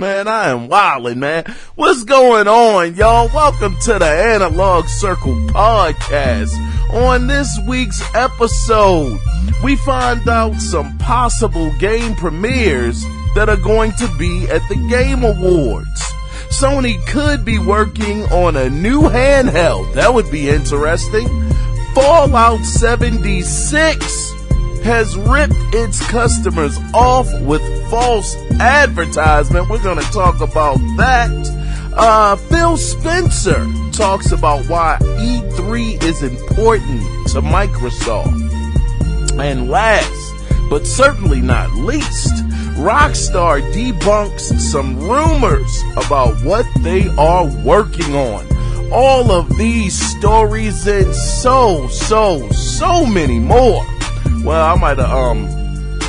Man, I am wildin', man. What's going on, y'all? Welcome to the Analog Circle Podcast. On this week's episode, we find out some possible game premieres that are going to be at the Game Awards. Sony could be working on a new handheld. That would be interesting. Fallout 76 has ripped its customers off with false advertisement. We're going to talk about that. Phil Spencer talks about why E3 is important to Microsoft. And last, but certainly not least, Rockstar debunks some rumors about what they are working on. All of these stories and so many more. Well, I might have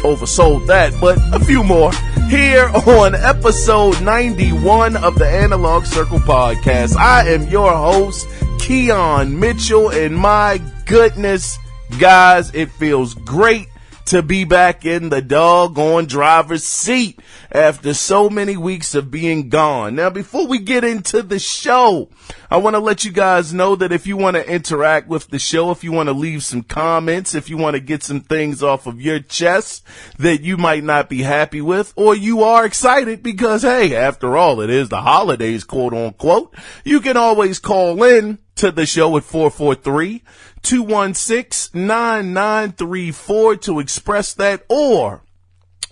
oversold that, but a few more here on episode 91 of the Analog Circle Podcast. I am your host, Kiaun Mitchell, and my goodness, guys, it feels great to be back in the doggone driver's seat after so many weeks of being gone. Now, before we get into the show, I want to let you guys know that if you want to interact with the show, if you want to leave some comments, if you want to get some things off of your chest that you might not be happy with, or you are excited because, hey, after all, it is the holidays, quote unquote, you can always call in to the show at 443-216-9934 to express that, or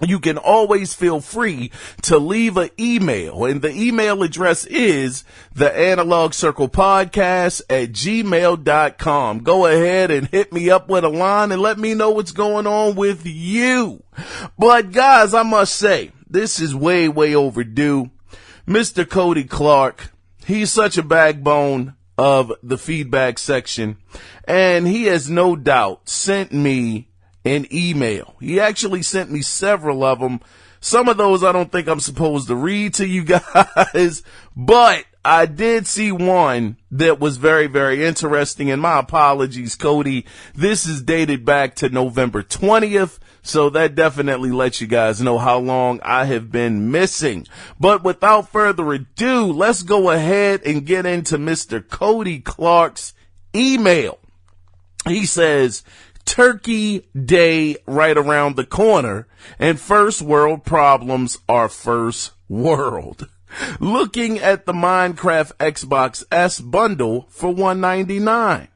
you can always feel free to leave an email, and the email address is the Analog Circle Podcast at gmail.com. Go ahead and hit me up with a line and let me know what's going on with you. But guys, I must say, this is way overdue. Mr. Cody Clark, he's such a backbone of the feedback section, and he has no doubt sent me an email. He actually sent me several of them. Some of those I don't think I'm supposed to read to you guys, but I did see one that was very interesting, and my apologies, Cody. This is dated back to November 20th, so that definitely lets you guys know how long I have been missing. But without further ado, let's go ahead and get into Mr. Cody Clark's email. He says, Turkey Day right around the corner, and first world problems are first world. Looking at the Minecraft Xbox S bundle for $199.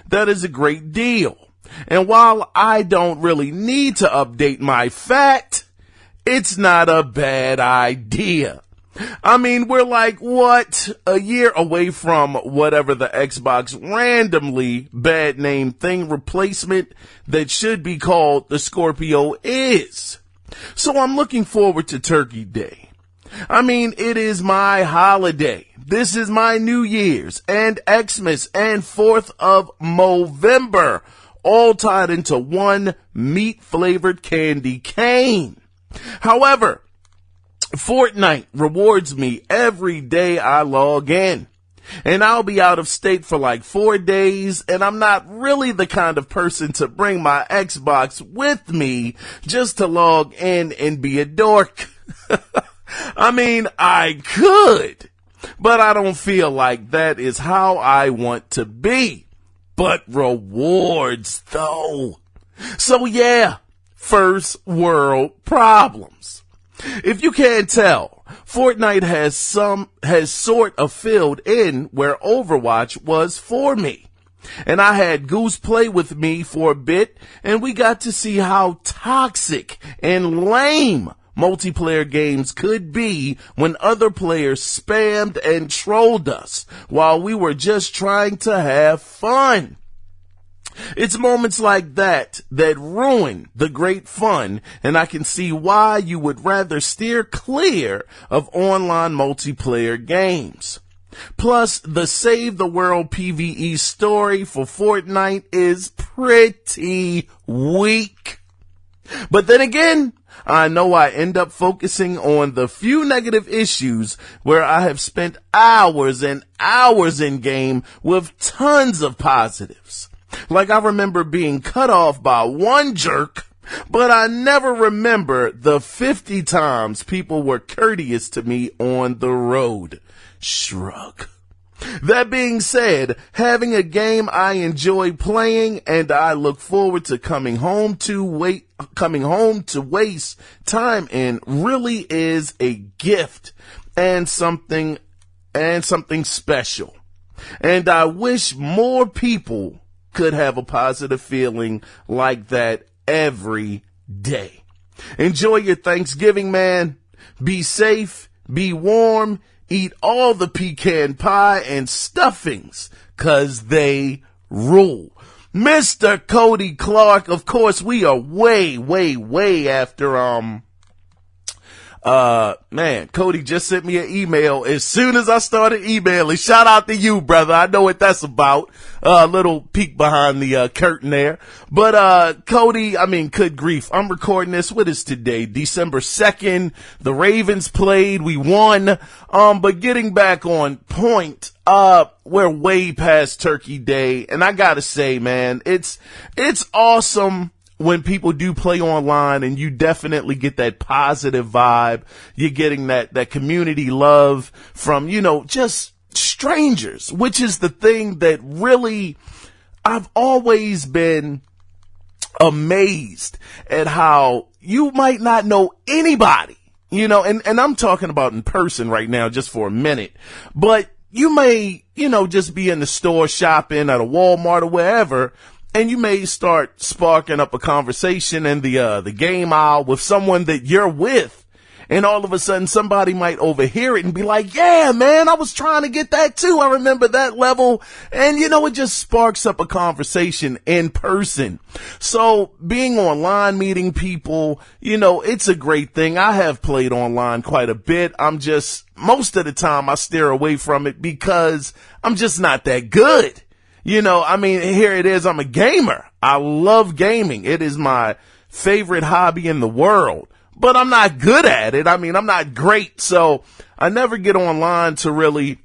That is a great deal. And while I don't really need to update my FAT, it's not a bad idea. I mean, we're like, a year away from whatever the Xbox randomly bad name thing replacement that should be called the Scorpio is. So I'm looking forward to Turkey Day. I mean, it is my holiday. This is my New Year's and Xmas and 4th of Movember, all tied into one meat-flavored candy cane. However, Fortnite rewards me every day I log in, and I'll be out of state for like 4 days, and I'm not really the kind of person to bring my Xbox with me just to log in and be a dork. I mean, I could, but I don't feel like that is how I want to be. But rewards, though. So yeah, first world problems. If you can't tell, Fortnite has sort of filled in where Overwatch was for me. And I had Goose play with me for a bit, and we got to see how toxic and lame multiplayer games could be when other players spammed and trolled us while we were just trying to have fun. It's moments like that that ruin the great fun, and I can see why you would rather steer clear of online multiplayer games. Plus, the Save the World PvE story for Fortnite is pretty weak. But then again, I know I end up focusing on the few negative issues where I have spent hours and hours in game with tons of positives. Like I remember being cut off by one jerk but I never remember the 50 times people were courteous to me on the road. Shrug. That being said, having a game I enjoy playing and I look forward to coming home to waste time in really is a gift and something special. And I wish more people could have a positive feeling like that every day. Enjoy your Thanksgiving, man. Be safe, be warm, eat all the pecan pie and stuffings, 'cause they rule. Mr. Cody Clark, of course, we are way after, man, Cody just sent me an email as soon as I started emailing. Shout out to you, brother. I know what that's about. A little peek behind the curtain there. But Cody, good grief. I'm recording this. What is today? December 2nd. The Ravens played. We won. But getting back on point, we're way past Turkey Day. And I gotta say, man, it's awesome when people do play online, and you definitely get that positive vibe. You're getting that community love from, just strangers, which is the thing that really, I've always been amazed at how you might not know anybody, and I'm talking about in person right now just for a minute, but you may, just be in the store shopping at a Walmart or wherever, and you may start sparking up a conversation in the game aisle with someone that you're with. And all of a sudden somebody might overhear it and be like, yeah, man, I was trying to get that too. I remember that level. And it just sparks up a conversation in person. So being online, meeting people, it's a great thing. I have played online quite a bit. Most of the time I steer away from it because I'm just not that good. Here it is. I'm a gamer. I love gaming. It is my favorite hobby in the world, but I'm not good at it. I'm not great. So I never get online to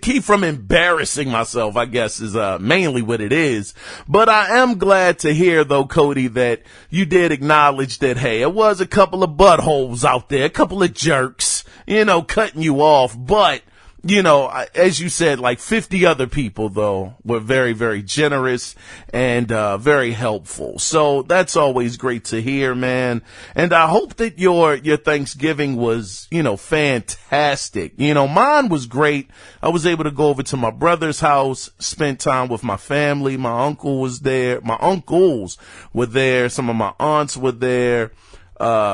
keep from embarrassing myself, I guess is mainly what it is. But I am glad to hear, though, Cody, that you did acknowledge that, hey, it was a couple of buttholes out there, a couple of jerks, cutting you off. But as you said, like 50 other people, though, were very, very generous and very helpful. So that's always great to hear, man. And I hope that your Thanksgiving was, fantastic. Mine was great. I was able to go over to my brother's house, spend time with my family. My uncle was there. My uncles were there. Some of my aunts were there.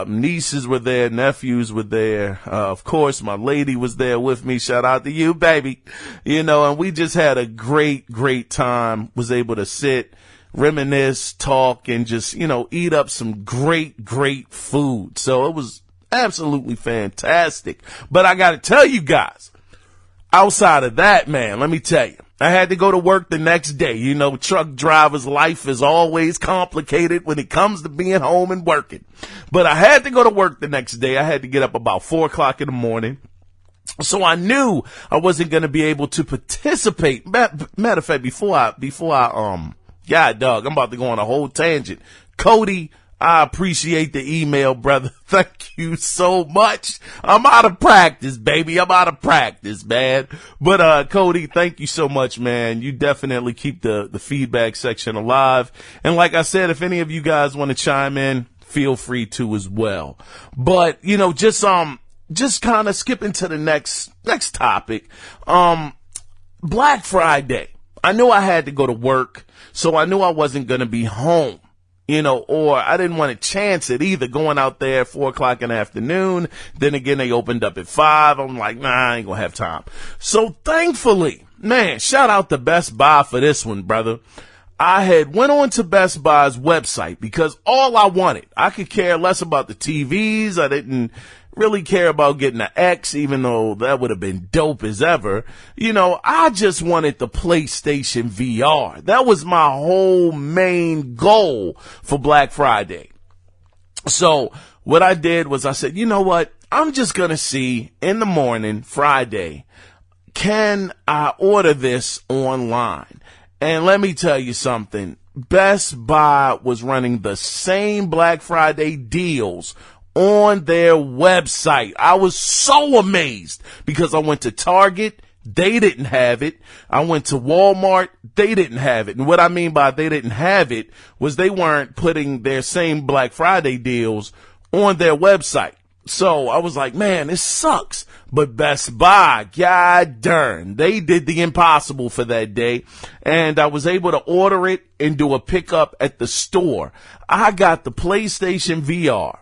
Nieces were there, nephews were there. Of course, my lady was there with me. Shout out to you, baby. And we just had a great time. Was able to sit, reminisce, talk, and just, eat up some great food. So it was absolutely fantastic. But I gotta tell you guys, outside of that, man, let me tell you, I had to go to work the next day. Truck driver's life is always complicated when it comes to being home and working. But I had to go to work the next day. I had to get up about 4:00 in the morning. So I knew I wasn't going to be able to participate. Matter of fact, before I, God dog, I'm about to go on a whole tangent. Cody, I appreciate the email, brother. Thank you so much. I'm out of practice, baby. I'm out of practice, man. But, Cody, thank you so much, man. You definitely keep the feedback section alive. And like I said, if any of you guys want to chime in, feel free to as well. But, just kind of skipping to the next topic. Black Friday. I knew I had to go to work, so I knew I wasn't going to be home. Or I didn't want to chance it either, going out there at 4:00 in the afternoon. Then again, they opened up at 5. I'm like, nah, I ain't gonna have time. So thankfully, man, shout out to Best Buy for this one, brother. I had went on to Best Buy's website because all I wanted, I could care less about the TVs. I didn't really care about getting an X, even though that would have been dope as ever. I just wanted the PlayStation VR. That was my whole main goal for Black Friday. So what I did was I said, you know what? I'm just going to see in the morning, Friday, can I order this online? And let me tell you something. Best Buy was running the same Black Friday deals on their website. I was so amazed because I went to Target. They didn't have it. I went to Walmart. They didn't have it. And what I mean by they didn't have it was they weren't putting their same Black Friday deals on their website. So I was like, man, this sucks. But Best Buy, god darn, they did the impossible for that day. And I was able to order it and do a pickup at the store. I got the PlayStation VR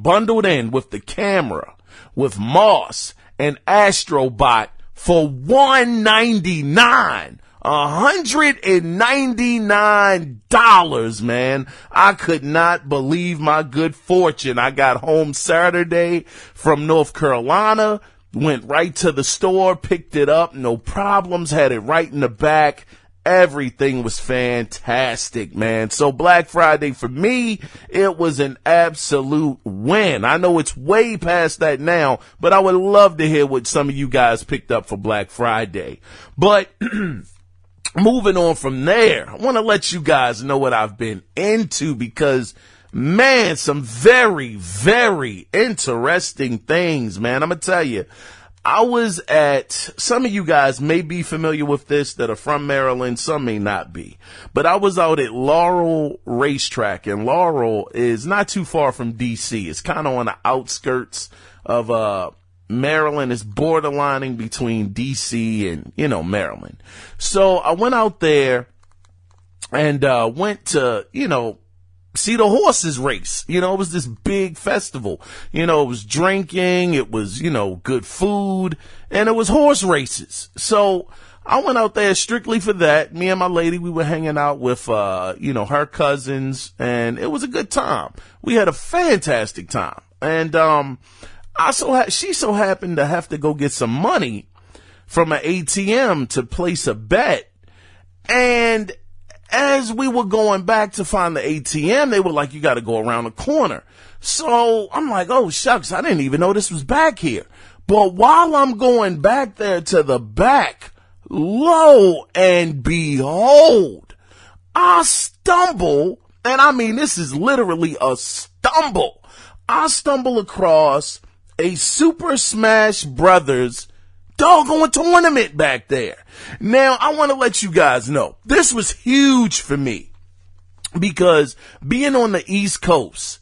bundled in with the camera, with Moss and Astrobot for $199. $199, man. I could not believe my good fortune. I got home Saturday from North Carolina, went right to the store, picked it up, no problems, had it right in the back. Everything was fantastic, man. So Black Friday for me, it was an absolute win. I know it's way past that now, but I would love to hear what some of you guys picked up for Black Friday. But moving on from there, I want to let you guys know what I've been into because, man, some very, very interesting things, man. I'm going to tell you, I was at, some of you guys may be familiar with this that are from Maryland, some may not be, but I was out at Laurel Racetrack, and Laurel is not too far from DC. It's kind of on the outskirts of, Maryland. Is borderlining between DC and, Maryland. So I went out there and, went to, see the horses race. It was this big festival. It was drinking, it was, good food, and it was horse races. So I went out there strictly for that. Me and my lady, we were hanging out with, her cousins, and it was a good time. We had a fantastic time. And, she so happened to have to go get some money from an ATM to place a bet. And as we were going back to find the ATM, they were like, you got to go around the corner. So I'm like, oh, shucks, I didn't even know this was back here. But while I'm going back there to the back, lo and behold, I stumble. And I mean, this is literally a stumble. I stumble across a Super Smash Brothers doggone tournament back there. Now, I want to let you guys know, this was huge for me because being on the East Coast,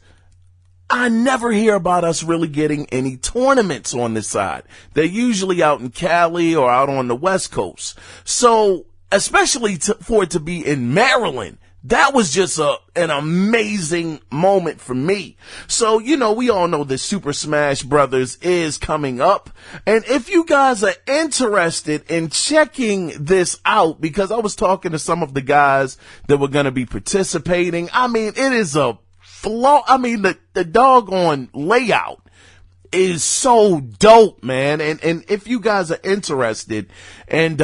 I never hear about us really getting any tournaments on this side. They're usually out in Cali or out on the West Coast. So, especially for it to be in Maryland, that was just an amazing moment for me. So, we all know that Super Smash Brothers is coming up. And if you guys are interested in checking this out, because I was talking to some of the guys that were going to be participating. I mean, it is the doggone layout is so dope, man. And if you guys are interested and,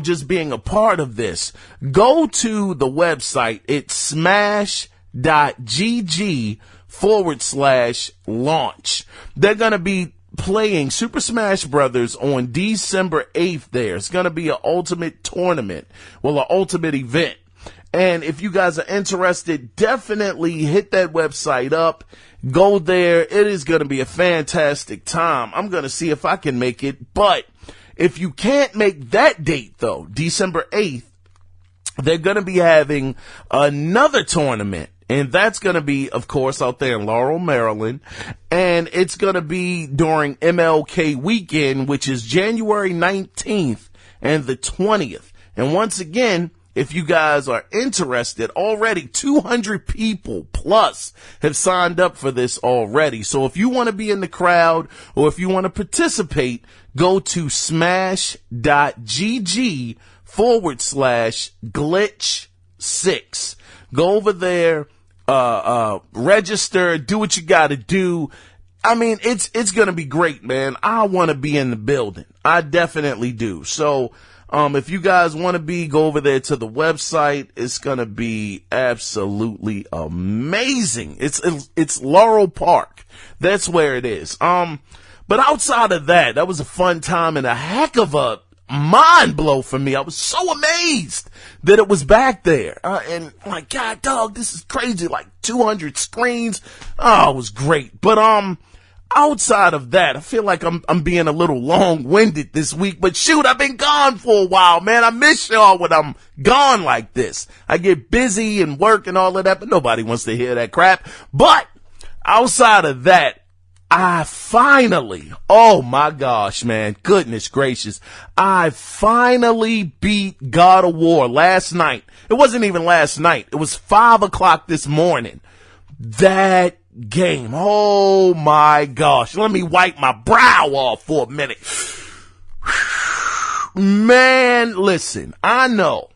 just being a part of this, go to the website. It's smash.gg/launch. They're going to be playing Super Smash Brothers on December 8th there. It's going to be an ultimate tournament. Well, an ultimate event. And if you guys are interested, definitely hit that website up. Go there. It is going to be a fantastic time. I'm going to see if I can make it. But if you can't make that date, though, December 8th, they're going to be having another tournament. And that's going to be, of course, out there in Laurel, Maryland. And it's going to be during MLK weekend, which is January 19th and the 20th. And once again, if you guys are interested, already 200 people plus have signed up for this already. So if you want to be in the crowd or if you want to participate, go to smash.gg/glitch6. Go over there, register, do what you got to do. I mean, it's going to be great, man. I want to be in the building. I definitely do. So, if you guys want to go over there to the website. It's going to be absolutely amazing. It's Laurel Park. That's where it is. But outside of that, that was a fun time and a heck of a mind blow for me. I was so amazed that it was back there. And like, God, dog, this is crazy. Like 200 screens. Oh, it was great. But, outside of that, I feel like I'm being a little long-winded this week, but shoot, I've been gone for a while, man. I miss y'all when I'm gone like this. I get busy and work and all of that, but nobody wants to hear that crap. But outside of that, I finally, oh my gosh, man, goodness gracious, I finally beat God of War last night. It wasn't even last night. It was 5:00 this morning. That game, oh my gosh, let me wipe my brow off for a minute. Man, listen, I know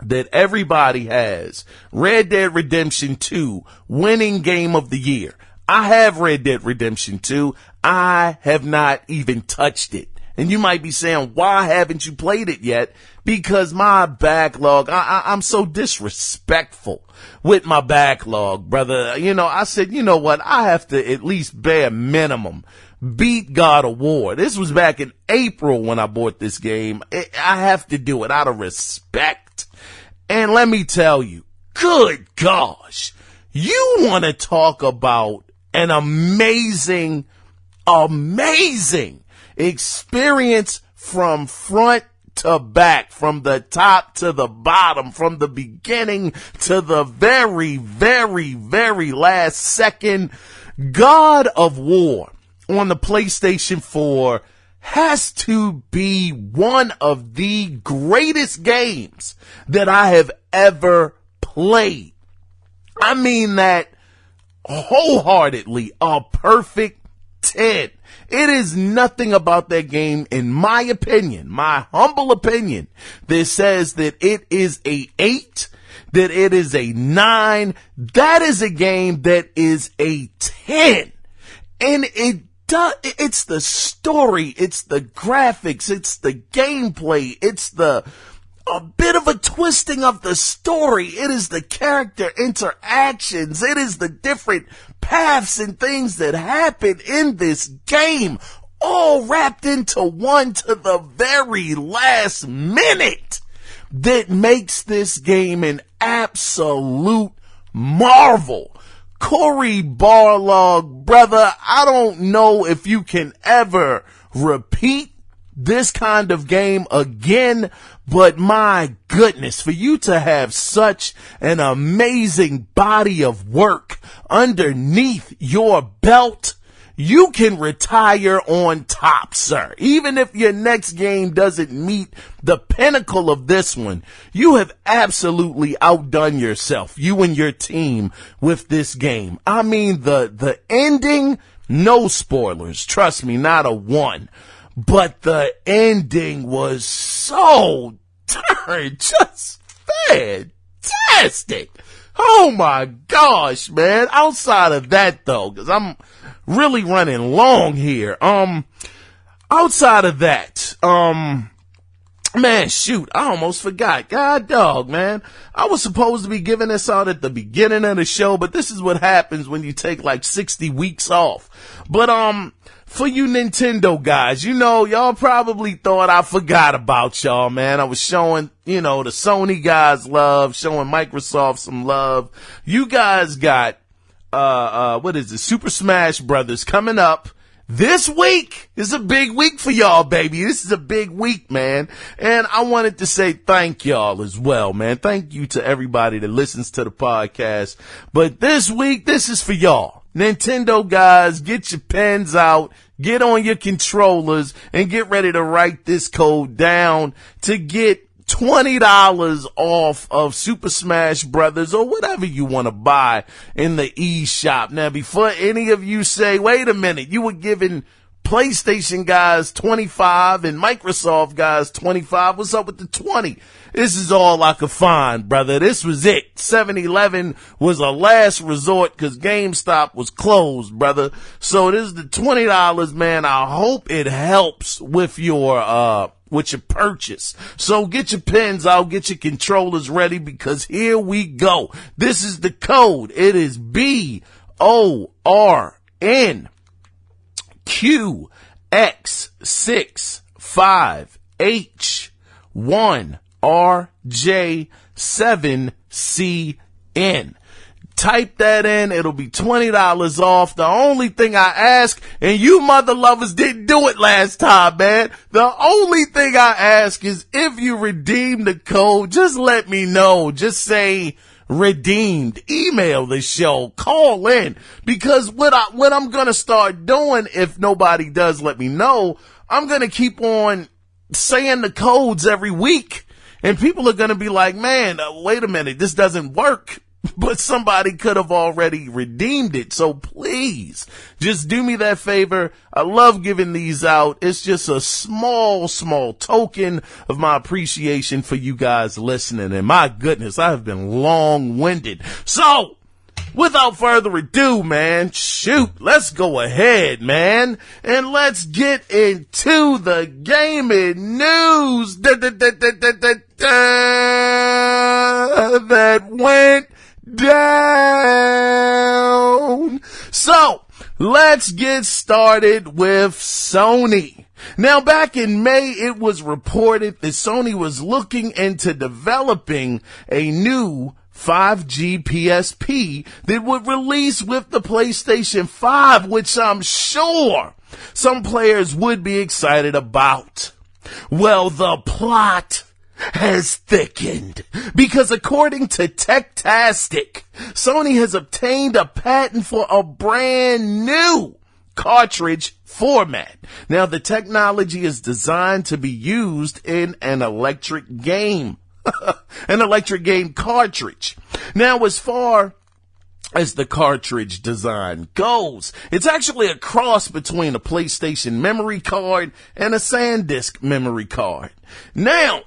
that everybody has Red Dead Redemption 2 winning game of the year. I have Red Dead Redemption 2. I have not even touched it. And you might be saying, why haven't you played it yet? Because my backlog, I'm so disrespectful with my backlog, brother. You know, I said, you know what? I have to at least bare minimum beat God of War. This was back in April when I bought this game. I have to do it out of respect. And let me tell you, good gosh, you want to talk about an amazing experience from front to back, from the top to the bottom, from the beginning to the very, very, very last second. God of War on the PlayStation 4 has to be one of the greatest games that I have ever played. I mean that wholeheartedly, a perfect 10. It is nothing about that game, in my opinion, my humble opinion, that says that it is a 8, that it is a 9. That is a game that is a 10. And it's the story, it's the graphics, it's the gameplay, it's a bit of a twisting of the story. It is the character interactions. It is the different paths and things that happen in this game, all wrapped into one to the very last minute, that makes this game an absolute marvel. Cory Barlog, brother, I don't know if you can ever repeat this kind of game again, but my goodness, for you to have such an amazing body of work underneath your belt, you can retire on top, sir. Even if your next game doesn't meet the pinnacle of this one, you have absolutely outdone yourself, you and your team, with this game. I mean, the ending, no spoilers, trust me, not a one. But the ending was so darn just fantastic. Oh my gosh, man. Outside of that though, cause I'm really running long here. Outside of that, man, shoot, I almost forgot. God dog, man. I was supposed to be giving this out at the beginning of the show, but this is what happens when you take like 60 weeks off. But, for you Nintendo guys, you know, y'all probably thought I forgot about y'all, man. I was showing, you know, the Sony guys love, showing Microsoft some love. You guys got, Super Smash Brothers coming up this week. Is a big week for y'all, baby. This is a big week, man. And I wanted to say thank y'all as well, man. Thank you to everybody that listens to the podcast. But this week, this is for y'all. Nintendo guys, get your pens out, get on your controllers, and get ready to write this code down to get $20 off of Super Smash Brothers or whatever you want to buy in the eShop. Now, before any of you say, wait a minute, you were giving PlayStation guys 25 and Microsoft guys 25. What's up with the 20? This is all I could find, brother. This was it. 7-Eleven was a last resort because GameStop was closed, brother. So this is the $20, man. I hope it helps with your purchase. So get your pens out, get your controllers ready, because here we go. This is the code. It is BORNQX658. H1RJ7CN. Type that in. It'll be $20 off. The only thing I ask, and you mother lovers didn't do it last time, man. The only thing I ask is if you redeem the code, just let me know. Just say redeemed. Email the show. Call in. Because what I'm going to start doing, if nobody does let me know, I'm going to keep on saying the codes every week. And people are going to be like, man, wait a minute. This doesn't work. But somebody could have already redeemed it. So please, just do me that favor. I love giving these out. It's just a small token of my appreciation for you guys listening. And my goodness, I have been long-winded. So, without further ado, man, let's go ahead, man. And let's get into the gaming news that went down. So, let's get started with Sony. Now, back in May, it was reported that Sony was looking into developing a new 5G PSP that would release with the PlayStation 5, which I'm sure some players would be excited about. Well, the plot has thickened because according to Techtastic, Sony has obtained a patent for a brand new cartridge format. Now, the technology is designed to be used in an electric game, an electric game cartridge. Now, as far as the cartridge design goes, it's actually a cross between a PlayStation memory card and a SanDisk memory card. Now,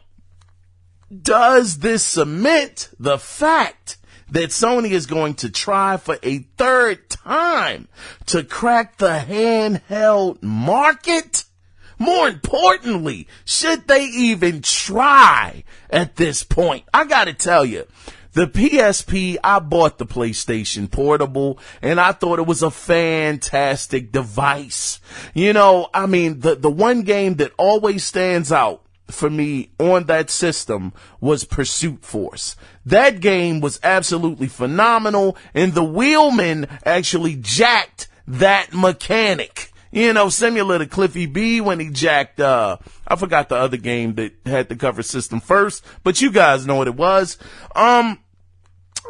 does this cement the fact that Sony is going to try for a third time to crack the handheld market? More importantly, should they even try at this point? I gotta tell you, the PSP, I bought the PlayStation Portable, and I thought it was a fantastic device. You know, I mean, the one game that always stands out for me on that system was Pursuit Force. That game was absolutely phenomenal, and the wheelman actually jacked that mechanic. You know, similar to Cliffy B when he jacked, I forgot the other game that had the cover system first, but you guys know what it was.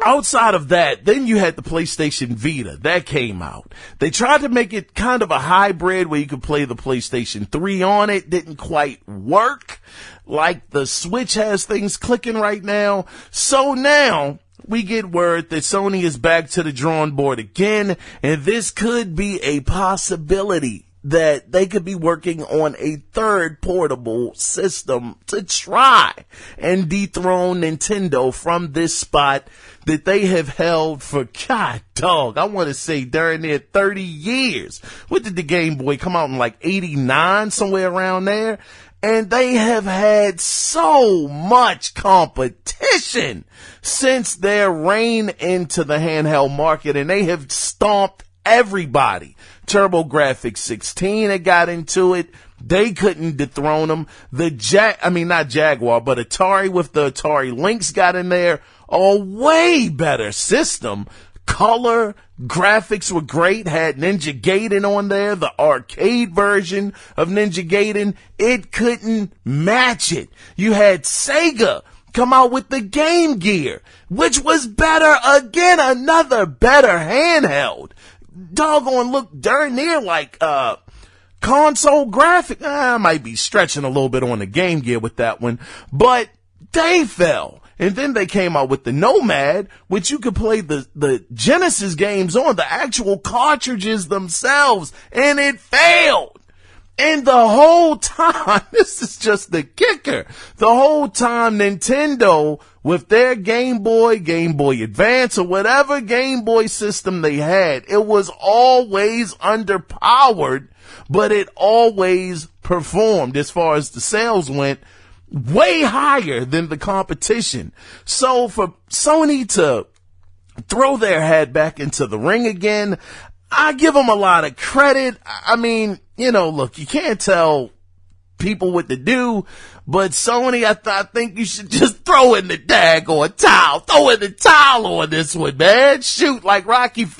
Outside of that, then you had the PlayStation Vita. That came out. They tried to make it kind of a hybrid where you could play the PlayStation 3 on it. Didn't quite work. Like the Switch has things clicking right now. So now we get word that Sony is back to the drawing board again, and this could be a possibility that they could be working on a third portable system to try and dethrone Nintendo from this spot that they have held for, God dog, I want to say during their 30 years. What did the Game Boy come out in, like 89, somewhere around there? And they have had so much competition since their reign into the handheld market, and they have stomped everybody. TurboGrafx 16 had got into it. They couldn't dethrone them. Not Jaguar, but Atari with the Atari Lynx got in there. A way better system. Color, graphics were great. Had Ninja Gaiden on there, the arcade version of Ninja Gaiden. It couldn't match it. You had Sega come out with the Game Gear, which was better again, another better handheld. Doggone look darn near like console graphic. I might be stretching a little bit on the Game Gear with that one, but they fell. And then they came out with the Nomad, which you could play the Genesis games on, the actual cartridges themselves, and it failed. And the whole time, this is just the kicker, the whole time Nintendo, with their Game Boy Advance, or whatever Game Boy system they had, it was always underpowered, but it always performed as far as the sales went, way higher than the competition. So for Sony to throw their head back into the ring again, I give them a lot of credit. I mean, you know, look, you can't tell people what to do. But Sony, I think you should just throw in the daggone towel. Throw in the towel on this one, man. Shoot like Rocky IV.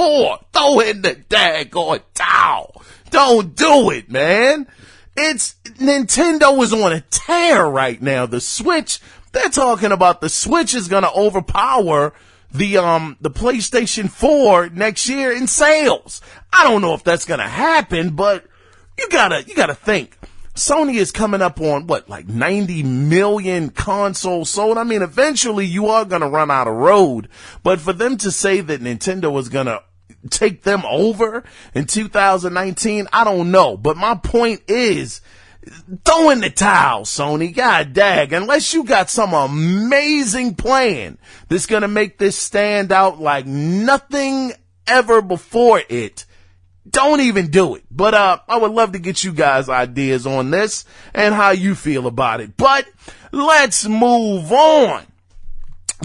Throw in the daggone towel. Don't do it, man. Nintendo is on a tear right now. The Switch, they're talking about the Switch is gonna overpower the PlayStation 4 next year in sales. I don't know if that's gonna happen, but you gotta think. Sony is coming up on like 90 million consoles sold. I mean, eventually you are gonna run out of road, but for them to say that Nintendo is gonna take them over in 2019, I don't know. But my point is, throw in the towel, Sony. God dag. Unless you got some amazing plan that's gonna make this stand out like nothing ever before it, don't even do it. But I would love to get you guys' ideas on this and how you feel about it. But let's move on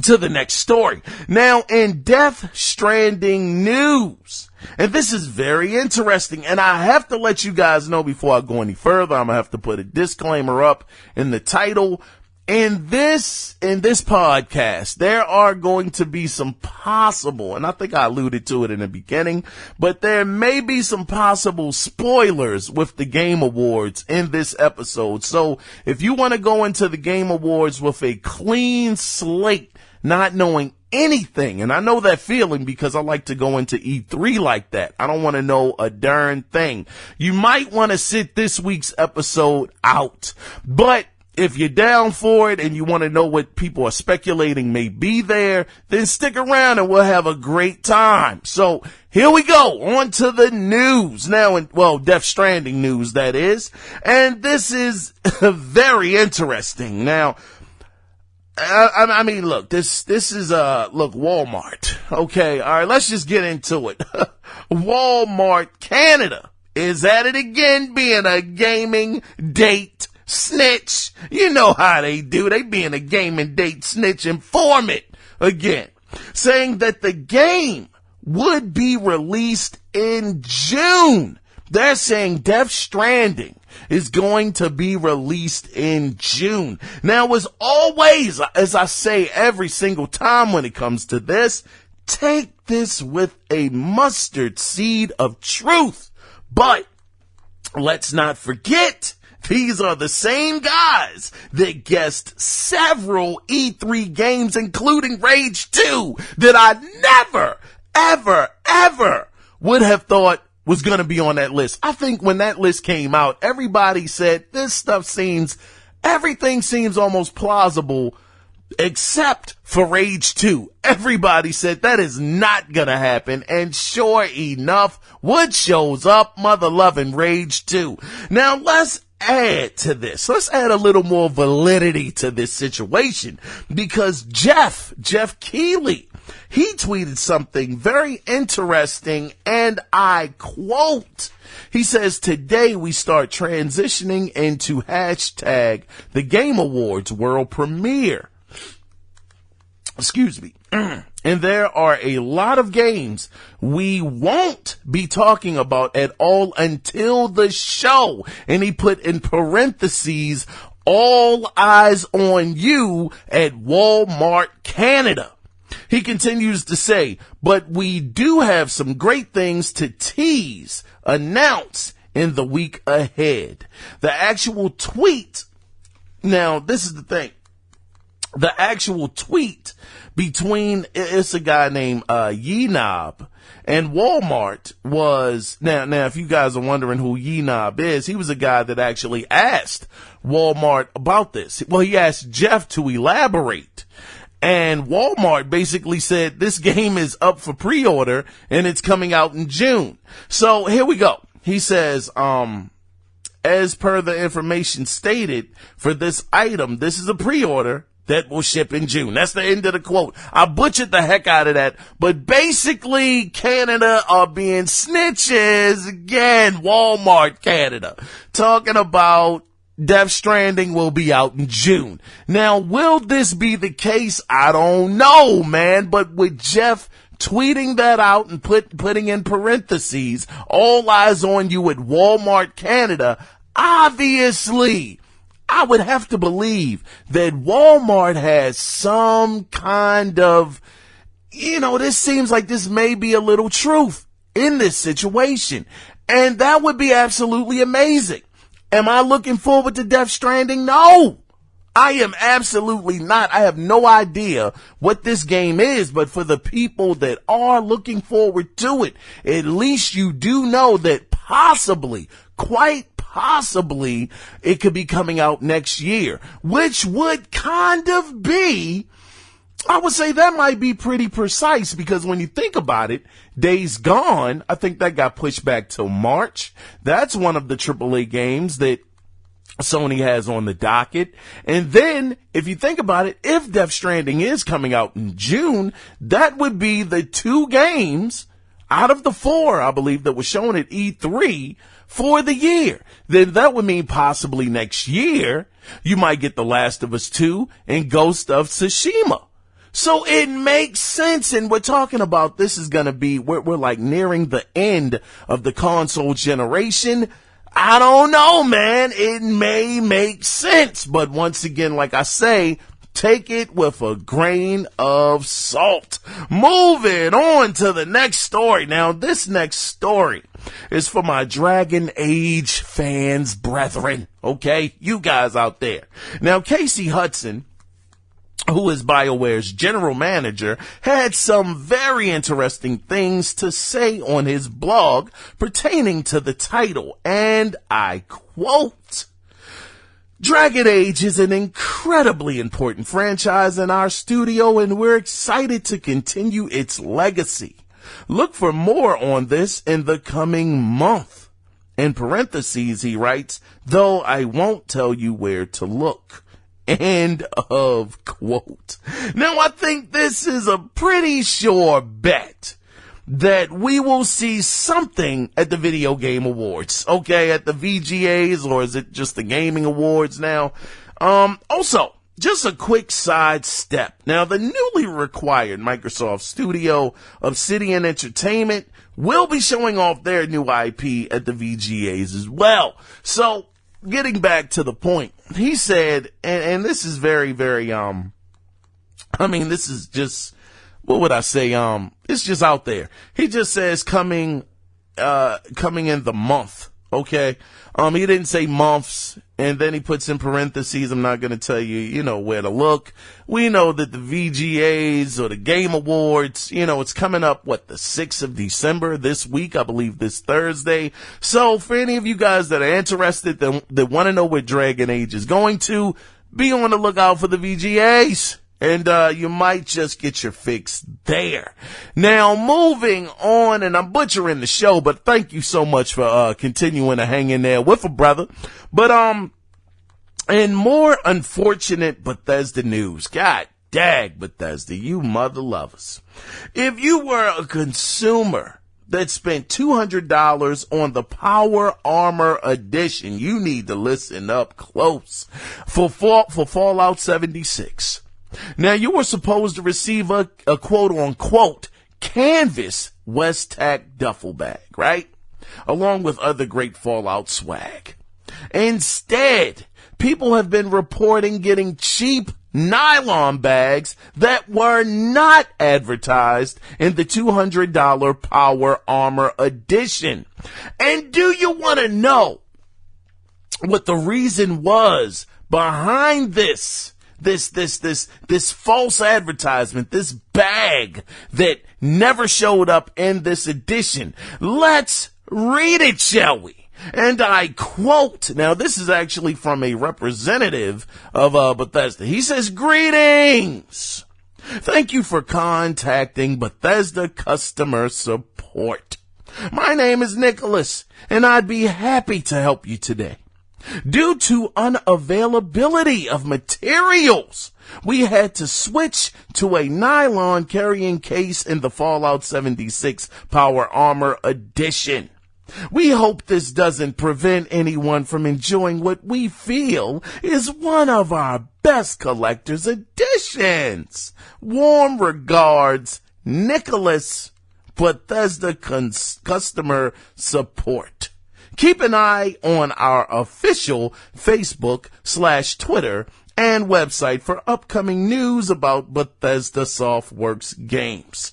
to the next story. Now, in Death Stranding news, and this is very interesting, and I have to let you guys know before I go any further, I'm gonna have to put a disclaimer up in the title. In this podcast, there are going to be some possible, and I think I alluded to it in the beginning, but there may be some possible spoilers with the Game Awards in this episode. So if you want to go into the Game Awards with a clean slate, not knowing anything, and I know that feeling because I like to go into E3 like that. I don't want to know a darn thing. You might want to sit this week's episode out, but if you're down for it and you want to know what people are speculating may be there, then stick around and we'll have a great time. So here we go, on to the news now, Death Stranding news, that is. And this is very interesting. Now, I mean, look, this is, Walmart. Okay. All right. Let's just get into it. Walmart Canada is at it again, being a gaming date snitch. You know how they do. They being a gaming date snitch informant again, saying that the game would be released in June. They're saying Death Stranding is going to be released in June. Now, as always, as I say every single time when it comes to this, take this with a mustard seed of truth. But let's not forget, these are the same guys that guessed several E3 games, including Rage 2, that I never, ever, ever would have thought was going to be on that list. I think when that list came out, everybody said everything seems almost plausible except for Rage 2. Everybody said that is not going to happen. And sure enough, what shows up? Mother-loving Rage 2. Now let's add to this. Let's add a little more validity to this situation, because Jeff Keighley, he tweeted something very interesting, and I quote, he says, "Today we start transitioning into hashtag the Game Awards world premiere." Excuse me. And there are a lot of games we won't be talking about at all until the show. And he put in parentheses, "all eyes on you at Walmart Canada." He continues to say, "But we do have some great things to tease, announce in the week ahead." The actual tweet, now this is the thing, the actual tweet between, it's a guy named Yenob and Walmart was, now if you guys are wondering who Yenob is, he was a guy that actually asked Walmart about this. Well, he asked Jeff to elaborate. And Walmart basically said this game is up for pre-order and it's coming out in June. So here we go. He says, as per the information stated for this item, this is a pre-order that will ship in June. That's the end of the quote. I butchered the heck out of that, but basically Canada are being snitches again. Walmart Canada talking about Death Stranding will be out in June. Now, will this be the case? I don't know, man, but with Jeff tweeting that out and putting in parentheses, "all eyes on you at Walmart Canada," obviously I would have to believe that Walmart has some kind of, this seems like this may be a little truth in this situation. And that would be absolutely amazing. Am I looking forward to Death Stranding? No, I am absolutely not. I have no idea what this game is, but for the people that are looking forward to it, at least you do know that possibly, quite possibly, it could be coming out next year, which would kind of be, I would say that might be pretty precise, because when you think about it, Days Gone, I think that got pushed back till March. That's one of the AAA games that Sony has on the docket. And then, if you think about it, if Death Stranding is coming out in June, that would be the 2 games out of the 4, I believe, that was shown at E3 for the year. Then that would mean possibly next year, you might get The Last of Us 2 and Ghost of Tsushima. So it makes sense, and we're talking about this is going to be, we're like nearing the end of the console generation. I don't know, man. It may make sense, but once again, like I say, take it with a grain of salt. Moving on to the next story. Now, this next story is for my Dragon Age fans, brethren. Okay, you guys out there. Now, Casey Hudson, who is BioWare's general manager, had some very interesting things to say on his blog pertaining to the title, and I quote, "Dragon Age is an incredibly important franchise in our studio, and we're excited to continue its legacy. Look for more on this in the coming month." In parentheses, he writes, "though I won't tell you where to look." End of quote. Now, I think this is a pretty sure bet that we will see something at the Video Game Awards, okay, at the VGAs, or is it just the Gaming Awards now? Also, just a quick sidestep. Now, the newly required Microsoft studio, Obsidian Entertainment, will be showing off their new IP at the VGAs as well. So, getting back to the point, he said, and this is very, very, this is just, what would I say? It's just out there. He just says coming in the month. Okay. He didn't say months, and then he puts in parentheses, I'm not going to tell you, where to look. We know that the VGAs or the Game Awards, it's coming up, the 6th of December, this week, I believe this Thursday. So for any of you guys that are interested, that want to know where Dragon Age is going to, be on the lookout for the VGAs. And you might just get your fix there. Now, moving on, and I'm butchering the show, but thank you so much for continuing to hang in there with a brother. But in more unfortunate Bethesda news, God dag Bethesda, you mother lovers. If you were a consumer that spent $200 on the Power Armor Edition, you need to listen up close for Fallout 76. Now, you were supposed to receive a quote-unquote canvas Westpac duffel bag, right? Along with other great Fallout swag. Instead, people have been reporting getting cheap nylon bags that were not advertised in the $200 Power Armor Edition. And do you want to know what the reason was behind this false advertisement, this bag that never showed up in this edition? Let's read it, shall we? And I quote, now this is actually from a representative of Bethesda. He says, "Greetings. Thank you for contacting Bethesda customer support. My name is Nicholas, and I'd be happy to help you today. Due to unavailability of materials, we had to switch to a nylon carrying case in the Fallout 76 Power Armor Edition. We hope this doesn't prevent anyone from enjoying what we feel is one of our best collector's editions. Warm regards, Nicholas, Bethesda customer support." Keep an eye on our official Facebook/Twitter and website for upcoming news about Bethesda Softworks games.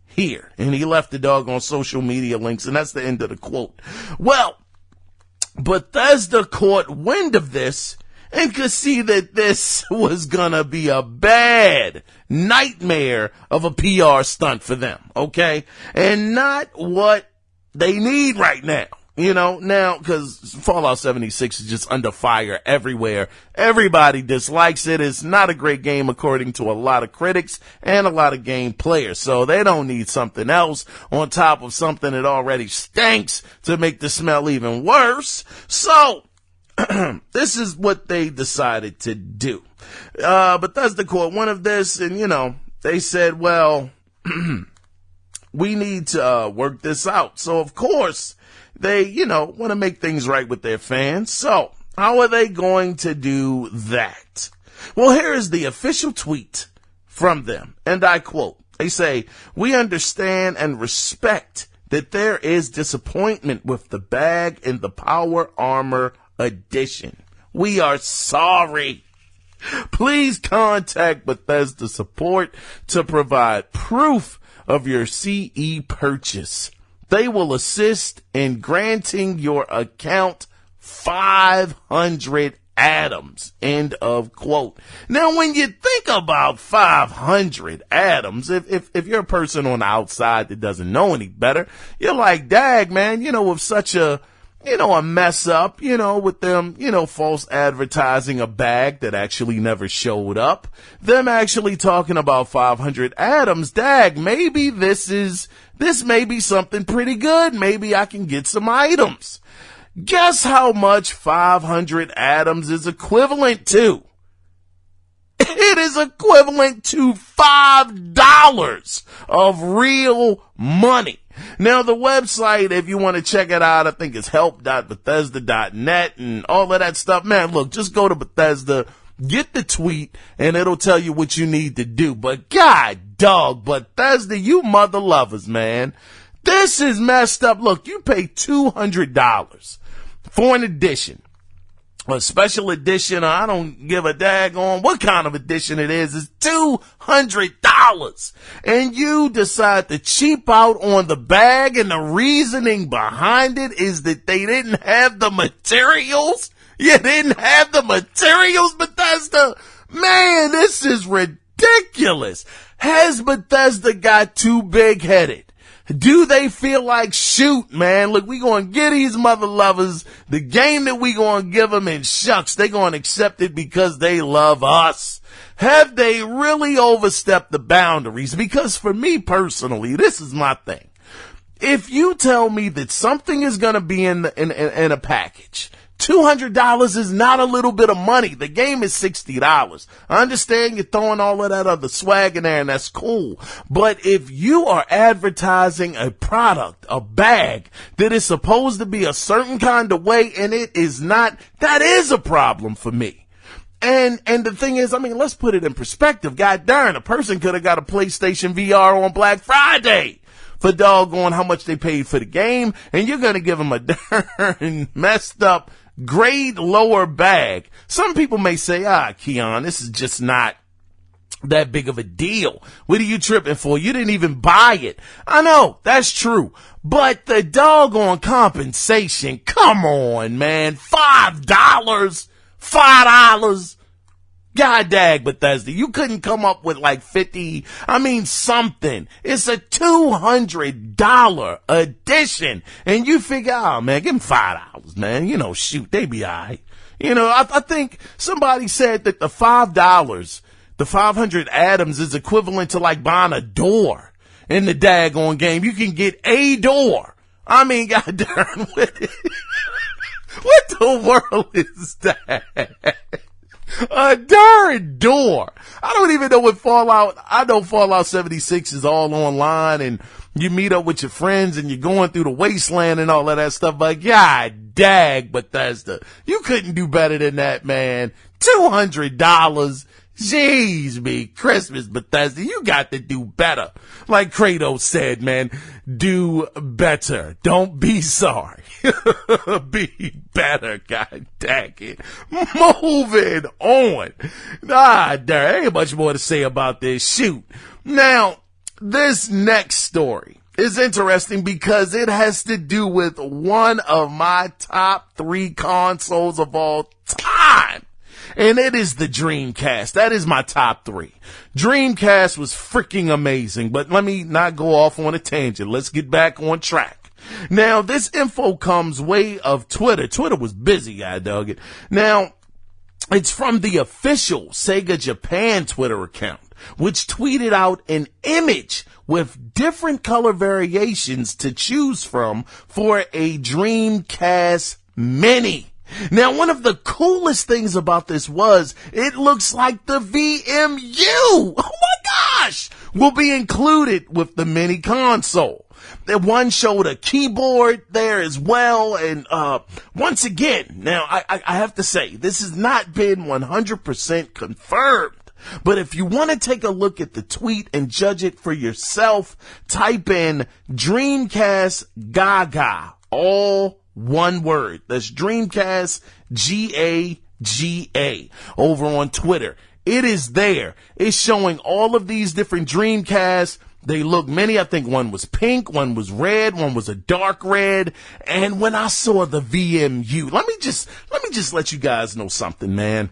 Here. And he left the doggone social media links, and that's the end of the quote. Well, Bethesda caught wind of this and could see that this was gonna be a bad nightmare of a PR stunt for them, okay? And not what they need right now. You know, now, cause Fallout 76 is just under fire everywhere. Everybody dislikes it. It's not a great game according to a lot of critics and a lot of game players. So they don't need something else on top of something that already stinks to make the smell even worse. So, this is what they decided to do. Bethesda caught one of this and, you know, they said, well, we need to work this out. So, of course, they, you know, want to make things right with their fans. So, how are they going to do that? Well, here is the official tweet from them. And I quote, they say, "We understand and respect that there is disappointment with the bag in the Power Armor Edition. We are sorry. Please contact Bethesda support to provide proof of your CE purchase. They will assist in granting your account 500 atoms." End of quote. Now, when you think about 500 atoms, if you're a person on the outside that doesn't know any better, you're like, dag, man, you know, with such a mess up, you know, with them, you know, false advertising a bag that actually never showed up, them actually talking about 500 atoms, dag, maybe this may be something pretty good. Maybe I can get some items. Guess how much 500 atoms is equivalent to? It is equivalent to $5 of real money. Now, the website, if you want to check it out, I think it's help.bethesda.net and all of that stuff. Man, look, just go to Bethesda, get the tweet, and it'll tell you what you need to do. But God dog, Bethesda, you mother lovers, man. This is messed up. Look, you pay $200 for an edition. A special edition, I don't give a daggone what kind of edition it is $200. And you decide to cheap out on the bag, and the reasoning behind it is that they didn't have the materials? You didn't have the materials, Bethesda? Man, this is ridiculous. Has Bethesda got too big-headed? Do they feel like, shoot, man, look, we gonna get these mother lovers the game that we gonna give them, and shucks, they gonna accept it because they love us? Have they really overstepped the boundaries? Because for me personally, this is my thing. If you tell me that something is gonna be in a package, $200 is not a little bit of money. The game is $60. I understand you're throwing all of that other swag in there, and that's cool. But if you are advertising a product, a bag, that is supposed to be a certain kind of way, and it is not, that is a problem for me. And the thing is, I mean, let's put it in perspective. God darn, a person could have got a PlayStation VR on Black Friday for doggone how much they paid for the game, and you're going to give them a darn messed up grade lower bag. Some people may say, Kiaun, this is just not that big of a deal. What are you tripping for? You didn't even buy it. I know, that's true. But the doggone compensation, come on, man. $5? God dag, Bethesda, you couldn't come up with like 50, something. It's a $200 edition. And you figure, oh man, give them $5, man. You know, shoot, they be alright. You know, I think somebody said that the $5, the 500 atoms is equivalent to like buying a door in the daggone game. You can get a door. I mean, god darn, what the world is that? A darn door. I don't even know what I know Fallout 76 is all online and you meet up with your friends and you're going through the wasteland and all of that stuff, but god dag, Bethesda, you couldn't do better than that, man. $200. Jeez me, Christmas, Bethesda, you got to do better. Like Kratos said, man, do better. Don't be sorry. be better, god dang it. Moving on. There ain't much more to say about this. Shoot. Now, this next story is interesting because it has to do with one of my top 3 consoles of all time. And it is the Dreamcast. That is my top 3. Dreamcast was freaking amazing, but let me not go off on a tangent. Let's get back on track. Now, this info comes way of Twitter. Twitter was busy, I dug it. Now, it's from the official Sega Japan Twitter account, which tweeted out an image with different color variations to choose from for a Dreamcast Mini. Now, one of the coolest things about this was it looks like the VMU, oh my gosh, will be included with the mini console. The one showed a keyboard there as well. And once again, now I have to say, this has not been 100% confirmed. But if you want to take a look at the tweet and judge it for yourself, type in Dreamcast Gaga, all one word. That's Dreamcast Gaga over on Twitter. It is there. It's showing all of these different Dreamcasts. They look many. I think one was pink, one was red, one was a dark red. And when I saw the VMU, let me just let you guys know something, man.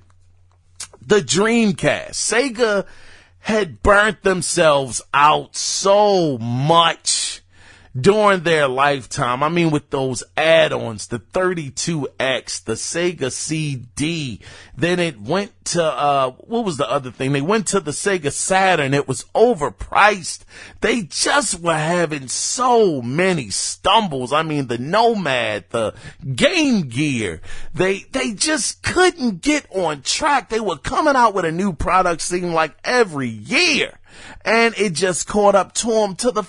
The Dreamcast, Sega had burnt themselves out so much during their lifetime. I mean, with those add-ons, the 32X, the Sega CD, then it went to, what was the other thing? They went to the Sega Saturn. It was overpriced. They just were having so many stumbles. I mean, the Nomad, the Game Gear, they just couldn't get on track. They were coming out with a new product, seemed like every year. And it just caught up to them to the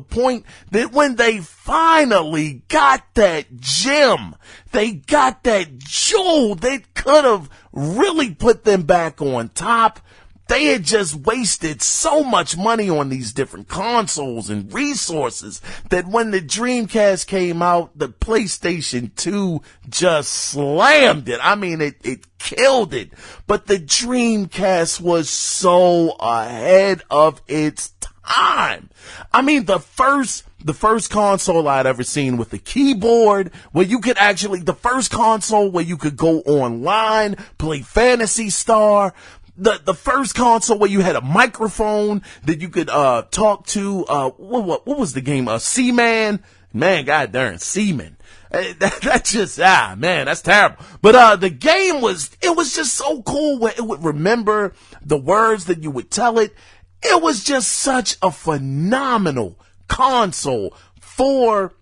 point that when they finally got that gem, they got that jewel that could have really put them back on top. They had just wasted so much money on these different consoles and resources that when the Dreamcast came out, the PlayStation 2 just slammed it. I mean, it killed it. But the Dreamcast was so ahead of its time. I mean, the first console I'd ever seen with a keyboard where you could the first console where you could go online, play Phantasy Star. The first console where you had a microphone that you could talk to, what was the game? Seaman? Man, god darn, Seaman. That's just, man, that's terrible. But the game it was just so cool where it would remember the words that you would tell it. It was just such a phenomenal console for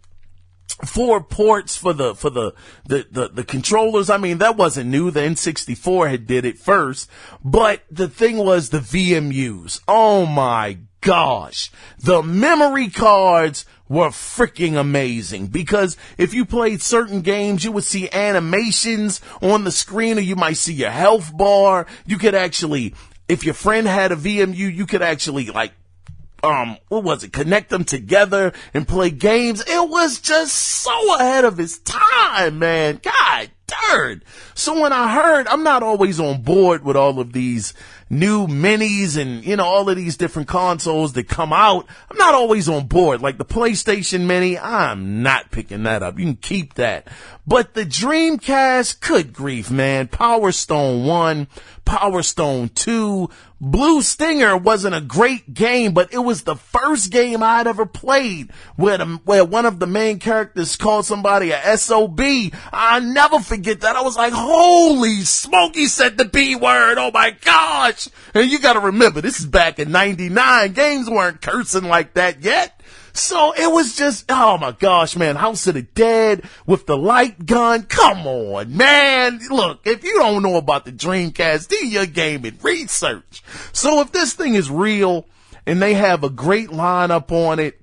ports for the controllers. I mean, that wasn't new. The N64 had did it first, but the thing was the VMUs. Oh my gosh. The memory cards were freaking amazing because if you played certain games, you would see animations on the screen or you might see your health bar. You could actually, if your friend had a VMU, you could actually connect them together and play games. It was just so ahead of its time, man. God darn. So when I heard, I'm not always on board with all of these new minis and, all of these different consoles that come out. I'm not always on board. Like the PlayStation Mini, I'm not picking that up. You can keep that. But the Dreamcast, good grief, man. Power Stone 1, Power Stone 2, Blue Stinger wasn't a great game, but it was the first game I'd ever played where one of the main characters called somebody a SOB. I'll never forget that. I was like, holy smoke, he said the B word. Oh my gosh. And you gotta remember, this is back in 99. Games weren't cursing like that yet. So it was just, oh my gosh, man, House of the Dead with the light gun. Come on, man. Look, if you don't know about the Dreamcast, do your gaming research. So if this thing is real and they have a great lineup on it,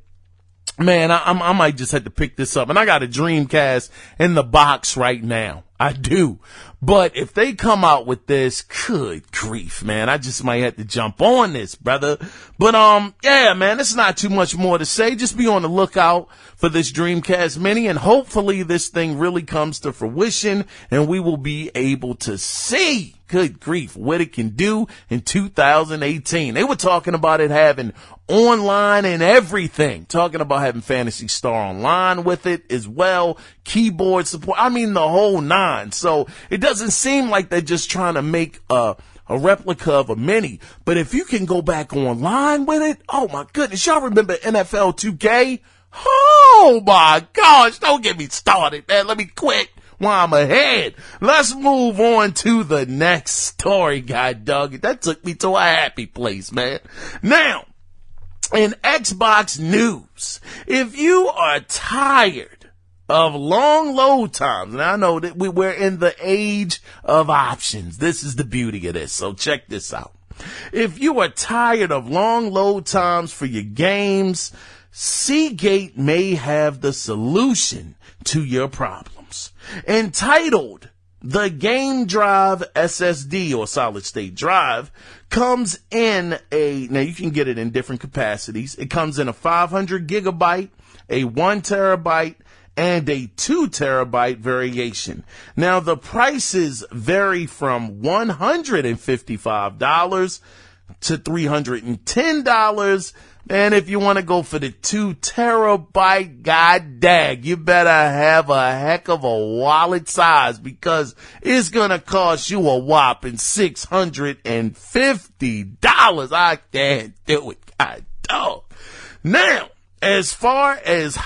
man, I might just have to pick this up. And I got a Dreamcast in the box right now. I do. But if they come out with this, good grief, man, I just might have to jump on this, brother. But, yeah, man, it's not too much more to say. Just be on the lookout for this Dreamcast Mini, and hopefully this thing really comes to fruition and we will be able to see, good grief, what it can do in 2018. They were talking about it having online and everything, talking about having Phantasy Star Online with it as well, keyboard support, I mean the whole nine. So it doesn't seem like they're just trying to make a replica of a Mini, but if you can go back online with it, oh my goodness, y'all remember NFL 2K? Oh my gosh, don't get me started, man. Let me quit while I'm ahead. Let's move on to the next story, God dog it. That took me to a happy place, man. Now, in Xbox news, if you are tired of long load times, and I know that we're in the age of options. This is the beauty of this, so check this out. If you are tired of long load times for your games, Seagate may have the solution to your problems. Entitled The Game Drive SSD or solid state drive comes in now you can get it in different capacities. It comes in a 500 gigabyte, a 1 terabyte, and a 2 terabyte variation. Now the prices vary from $155 to $310. And if you want to go for the 2 terabyte, god dag, you better have a heck of a wallet size because it's going to cost you a whopping $650. I can't do it. God dog. Now, as far as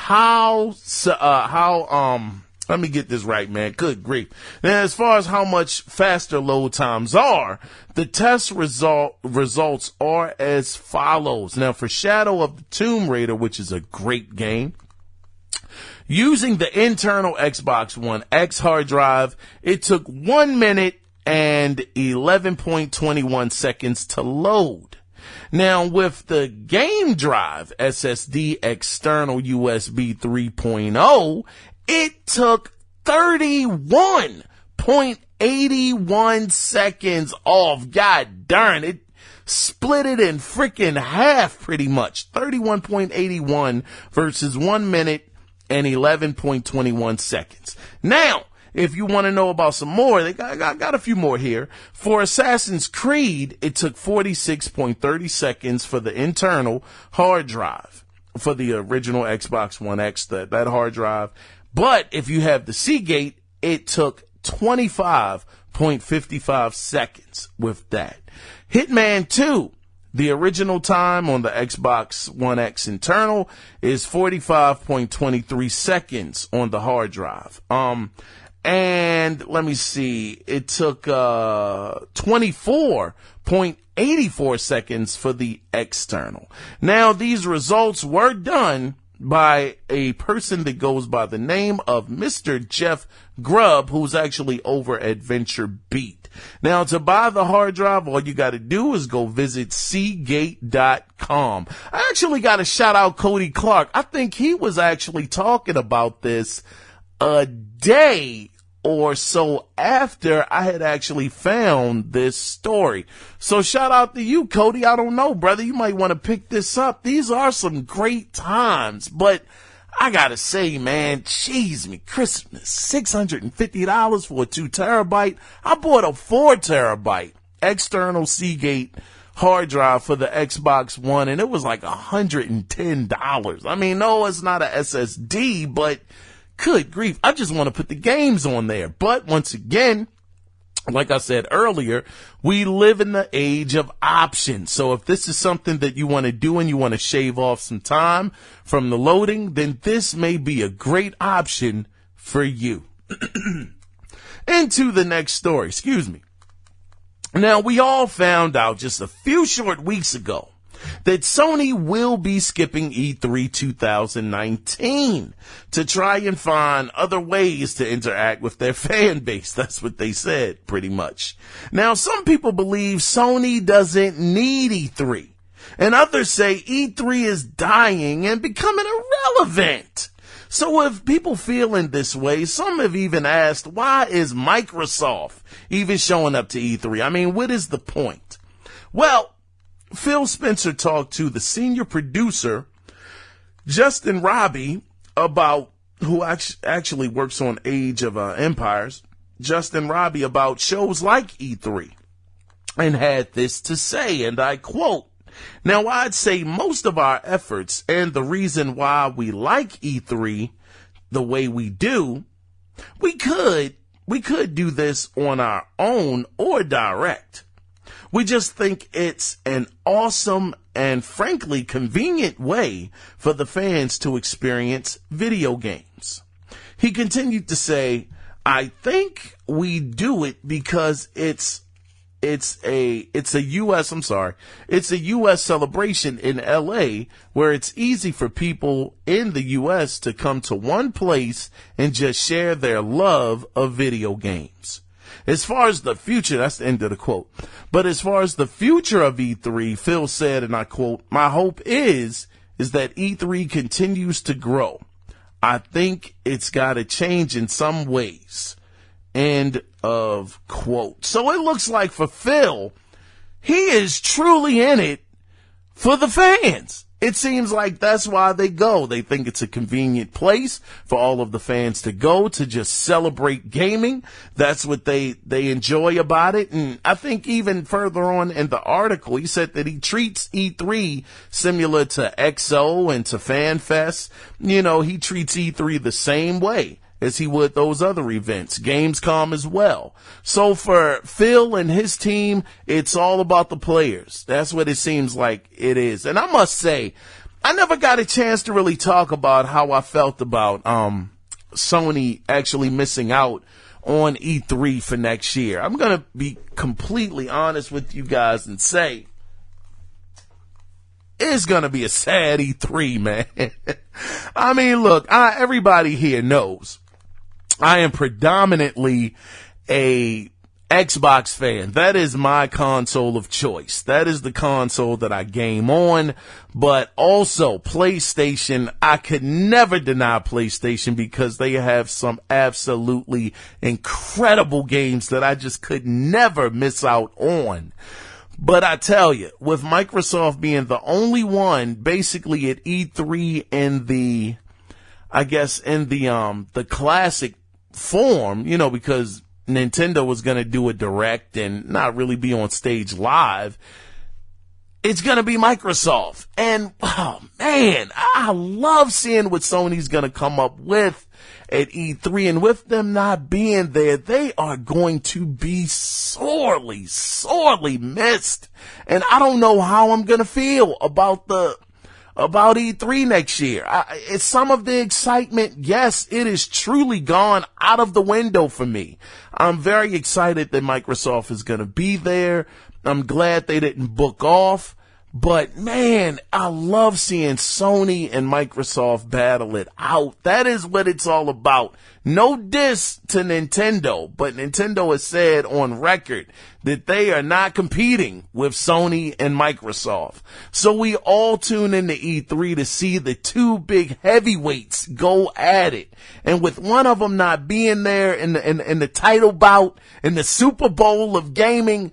let me get this right, man. Good grief. Now, as far as how much faster load times are, the test results are as follows. Now, for Shadow of the Tomb Raider, which is a great game, using the internal Xbox One X hard drive, it took 1 minute and 11.21 seconds to load. Now, with the Game Drive SSD external USB 3.0, it took 31.81 seconds off. God darn, it split it in freaking half pretty much. 31.81 versus 1 minute and 11.21 seconds. Now, if you want to know about some more, they got a few more here. For Assassin's Creed, it took 46.30 seconds for the internal hard drive for the original Xbox One X, that hard drive. But if you have the Seagate, it took 25.55 seconds with that. Hitman 2, the original time on the Xbox One X internal is 45.23 seconds on the hard drive. And let me see, it took 24.84 seconds for the external. Now, these results were done by a person that goes by the name of Mr. Jeff Grubb, who's actually over at Venture Beat. Now, to buy the hard drive, all you got to do is go visit Seagate.com. I actually got to shout out Cody Clark. I think he was actually talking about this a day or so after I had actually found this story. So shout out to you, Cody. I don't know, brother. You might want to pick this up. These are some great times, but I gotta say, man, jeez me Christmas, $650 for a 2 terabyte. I bought a 4 terabyte external Seagate hard drive for the Xbox One, and it was like $110. I mean, no, it's not a SSD, but good grief, I just want to put the games on there. But once again, like I said earlier, we live in the age of options. So if this is something that you want to do and you want to shave off some time from the loading, then this may be a great option for you. Into the next story, excuse me. Now, we all found out just a few short weeks ago that Sony will be skipping E3 2019 to try and find other ways to interact with their fan base. That's what they said, pretty much. Now, some people believe Sony doesn't need E3, and others say E3 is dying and becoming irrelevant. So if people feeling this way, some have even asked, why is Microsoft even showing up to E3? I mean, what is the point? Well, Phil Spencer talked to the senior producer, Justin Robbie, who actually works on Age of Empires, Justin Robbie, about shows like E3, and had this to say, and I quote, "Now, I'd say most of our efforts and the reason why we like E3 the way we do, we could do this on our own or direct. We just think it's an awesome and frankly convenient way for the fans to experience video games." He continued to say, "I think we do it because it's a U.S. celebration in L.A. where it's easy for people in the U.S. to come to one place and just share their love of video games. As far as the future," that's the end of the quote, "but as far as the future of E3, Phil said, and I quote, "My hope is that E3 continues to grow. I think it's got to change in some ways." End of quote. So it looks like for Phil, he is truly in it for the fans. It seems like that's why they go. They think it's a convenient place for all of the fans to go to just celebrate gaming. That's what they enjoy about it. And I think even further on in the article, he said that he treats E3 similar to XO and to FanFest. You know, he treats E3 the same way as he would those other events, Gamescom as well. So for Phil and his team, it's all about the players. That's what it seems like it is. And I must say, I never got a chance to really talk about how I felt about Sony actually missing out on E3 for next year. I'm going to be completely honest with you guys and say, it's going to be a sad E3, man. I mean, look, everybody here knows I am predominantly a Xbox fan. That is my console of choice. That is the console that I game on. But also PlayStation, I could never deny PlayStation because they have some absolutely incredible games that I just could never miss out on. But I tell you, with Microsoft being the only one basically at E3 in the classic form, you know, because Nintendo was going to do a direct and not really be on stage live, it's going to be Microsoft. And, oh man, I love seeing what Sony's going to come up with at E3. And with them not being there, they are going to be sorely, sorely missed. And I don't know how I'm going to feel about E3 next year. It's some of the excitement. Yes, it is truly gone out of the window for me. I'm very excited that Microsoft is going to be there. I'm glad they didn't book off. But man, I love seeing Sony and Microsoft battle it out. That is what it's all about. No diss to Nintendo, but Nintendo has said on record that they are not competing with Sony and Microsoft. So we all tune into E3 to see the two big heavyweights go at it. And with one of them not being there in the title bout, in the Super Bowl of gaming,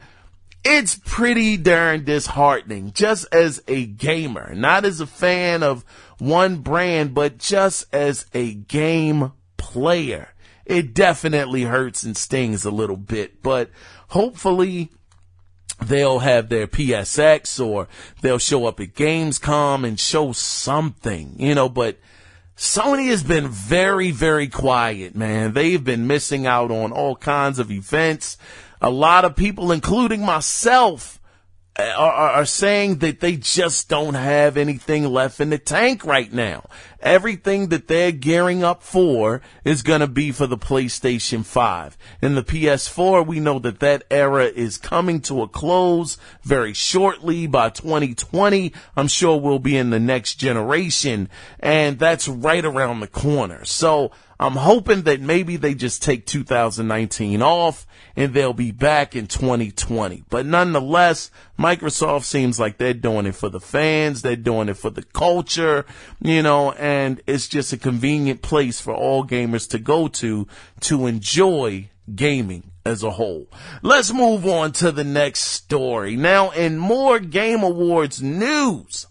it's pretty darn disheartening, just as a gamer, not as a fan of one brand, but just as a game player. It definitely hurts and stings a little bit, but hopefully they'll have their PSX or they'll show up at Gamescom and show something, you know, but Sony has been very, very quiet, man. They've been missing out on all kinds of events. A lot of people, including myself, are saying that they just don't have anything left in the tank right now. Everything that they're gearing up for is going to be for the PlayStation 5. And the PS4, we know that era is coming to a close very shortly. By 2020, I'm sure we'll be in the next generation. And that's right around the corner. So I'm hoping that maybe they just take 2019 off and they'll be back in 2020. But nonetheless, Microsoft seems like they're doing it for the fans. They're doing it for the culture, and it's just a convenient place for all gamers to go to enjoy gaming as a whole. Let's move on to the next story. Now, in more Game Awards news,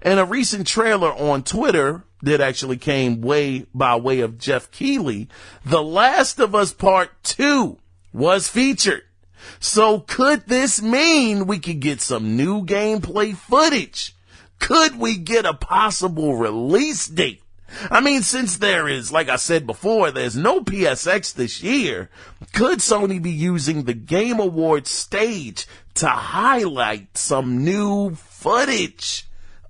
and a recent trailer on Twitter that actually came by way of Jeff Keighley, The Last of Us Part 2 was featured. So could this mean we could get some new gameplay footage? Could we get a possible release date? I mean, since there is, like I said before, there's no PSX this year, could Sony be using the Game Awards stage to highlight some new footage?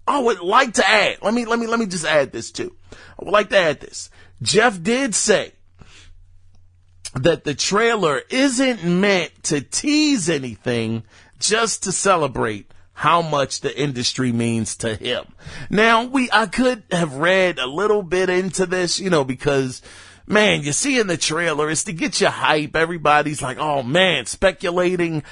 I would like to add, let me just add this too. I would like to add this. Jeff did say that the trailer isn't meant to tease anything, just to celebrate how much the industry means to him. Now, I could have read a little bit into this, because, man, you see in the trailer, it's to get you hype. Everybody's like, oh man, speculating.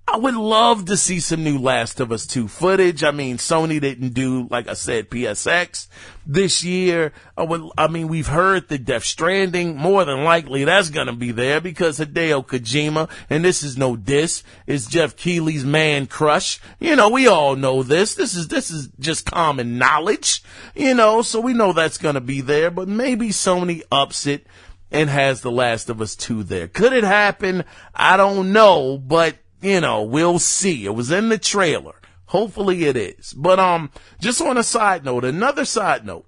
I would love to see some new Last of Us 2 footage. I mean, Sony didn't do, like I said, PSX this year. We've heard that Death Stranding, more than likely that's gonna be there because Hideo Kojima, and this is no diss, is Jeff Keighley's man crush. We all know this. This is just common knowledge, so we know that's gonna be there, but maybe Sony ups it and has The Last of Us 2 there. Could it happen? I don't know, but we'll see. It was in the trailer. Hopefully it is. But, just on another side note,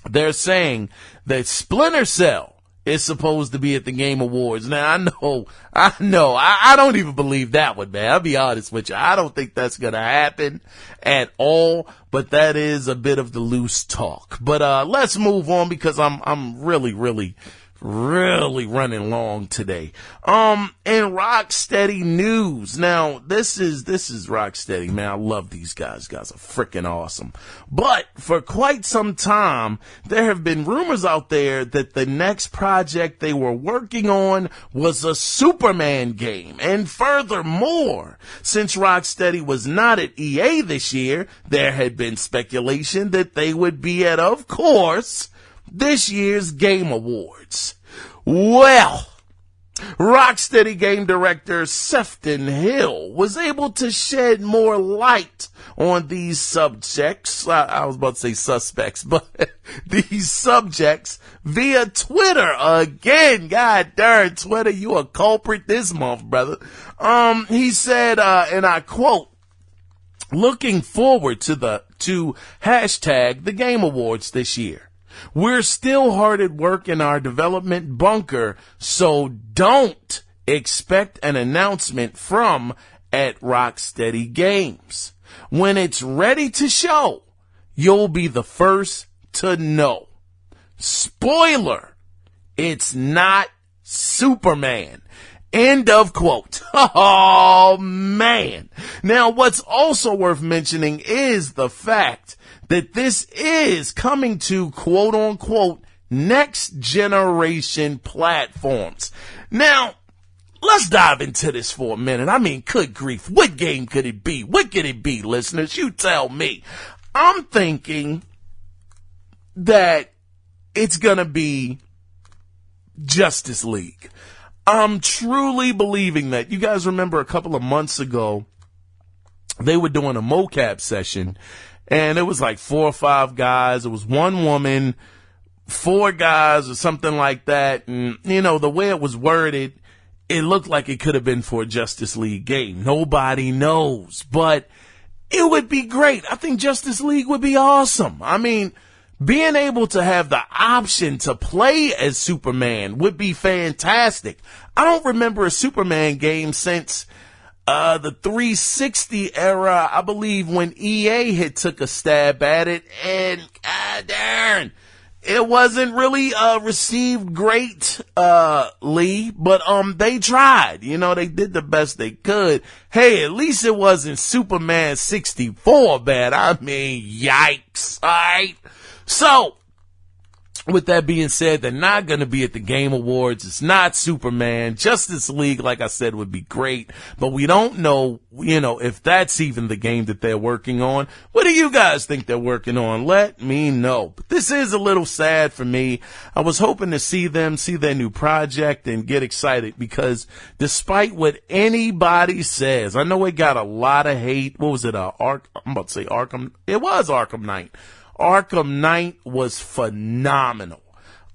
they're saying that Splinter Cell is supposed to be at the Game Awards. Now, I don't even believe that one, man. I'll be honest with you. I don't think that's gonna happen at all, but that is a bit of the loose talk. But, let's move on because I'm really running long today. In Rocksteady news. Now, this is Rocksteady, man. I love these guys. Guys are freaking awesome. But for quite some time, there have been rumors out there that the next project they were working on was a Superman game. And furthermore, since Rocksteady was not at EA this year, there had been speculation that they would be at, of course, this year's Game Awards. Well, Rocksteady game director Sefton Hill was able to shed more light on these subjects. I was about to say suspects, but these subjects via Twitter again. God darn, Twitter, you a culprit this month, brother. He said, and I quote, "Looking forward to hashtag the Game Awards this year. We're still hard at work in our development bunker, so don't expect an announcement from at Rocksteady Games. When it's ready to show, you'll be the first to know. Spoiler, it's not Superman." End of quote. Oh, man. Now, what's also worth mentioning is the fact that this is coming to quote unquote next generation platforms. Now, let's dive into this for a minute. I mean, good grief. What game could it be? What could it be, listeners? You tell me. I'm thinking that it's gonna be Justice League. I'm truly believing that. You guys remember a couple of months ago, they were doing a mocap session, and it was like 4 or 5 guys. It was 1 woman, 4 guys or something like that. And, the way it was worded, it looked like it could have been for a Justice League game. Nobody knows, but it would be great. I think Justice League would be awesome. I mean, being able to have the option to play as Superman would be fantastic. I don't remember a Superman game since the 360 era, I believe, when EA had took a stab at it, and god darn, it wasn't really received great, Lee, but they tried. They did the best they could. Hey, at least it wasn't Superman 64 bad. I mean, yikes, alright? So, With that being said, they're not going to be at the Game Awards. It's not Superman. Justice League, like I said, would be great. But we don't know, if that's even the game that they're working on. What do you guys think they're working on? Let me know. But this is a little sad for me. I was hoping to see their new project and get excited because despite what anybody says, I know it got a lot of hate. What was it? I'm about to say Arkham. It was Arkham Knight. Arkham Knight was phenomenal.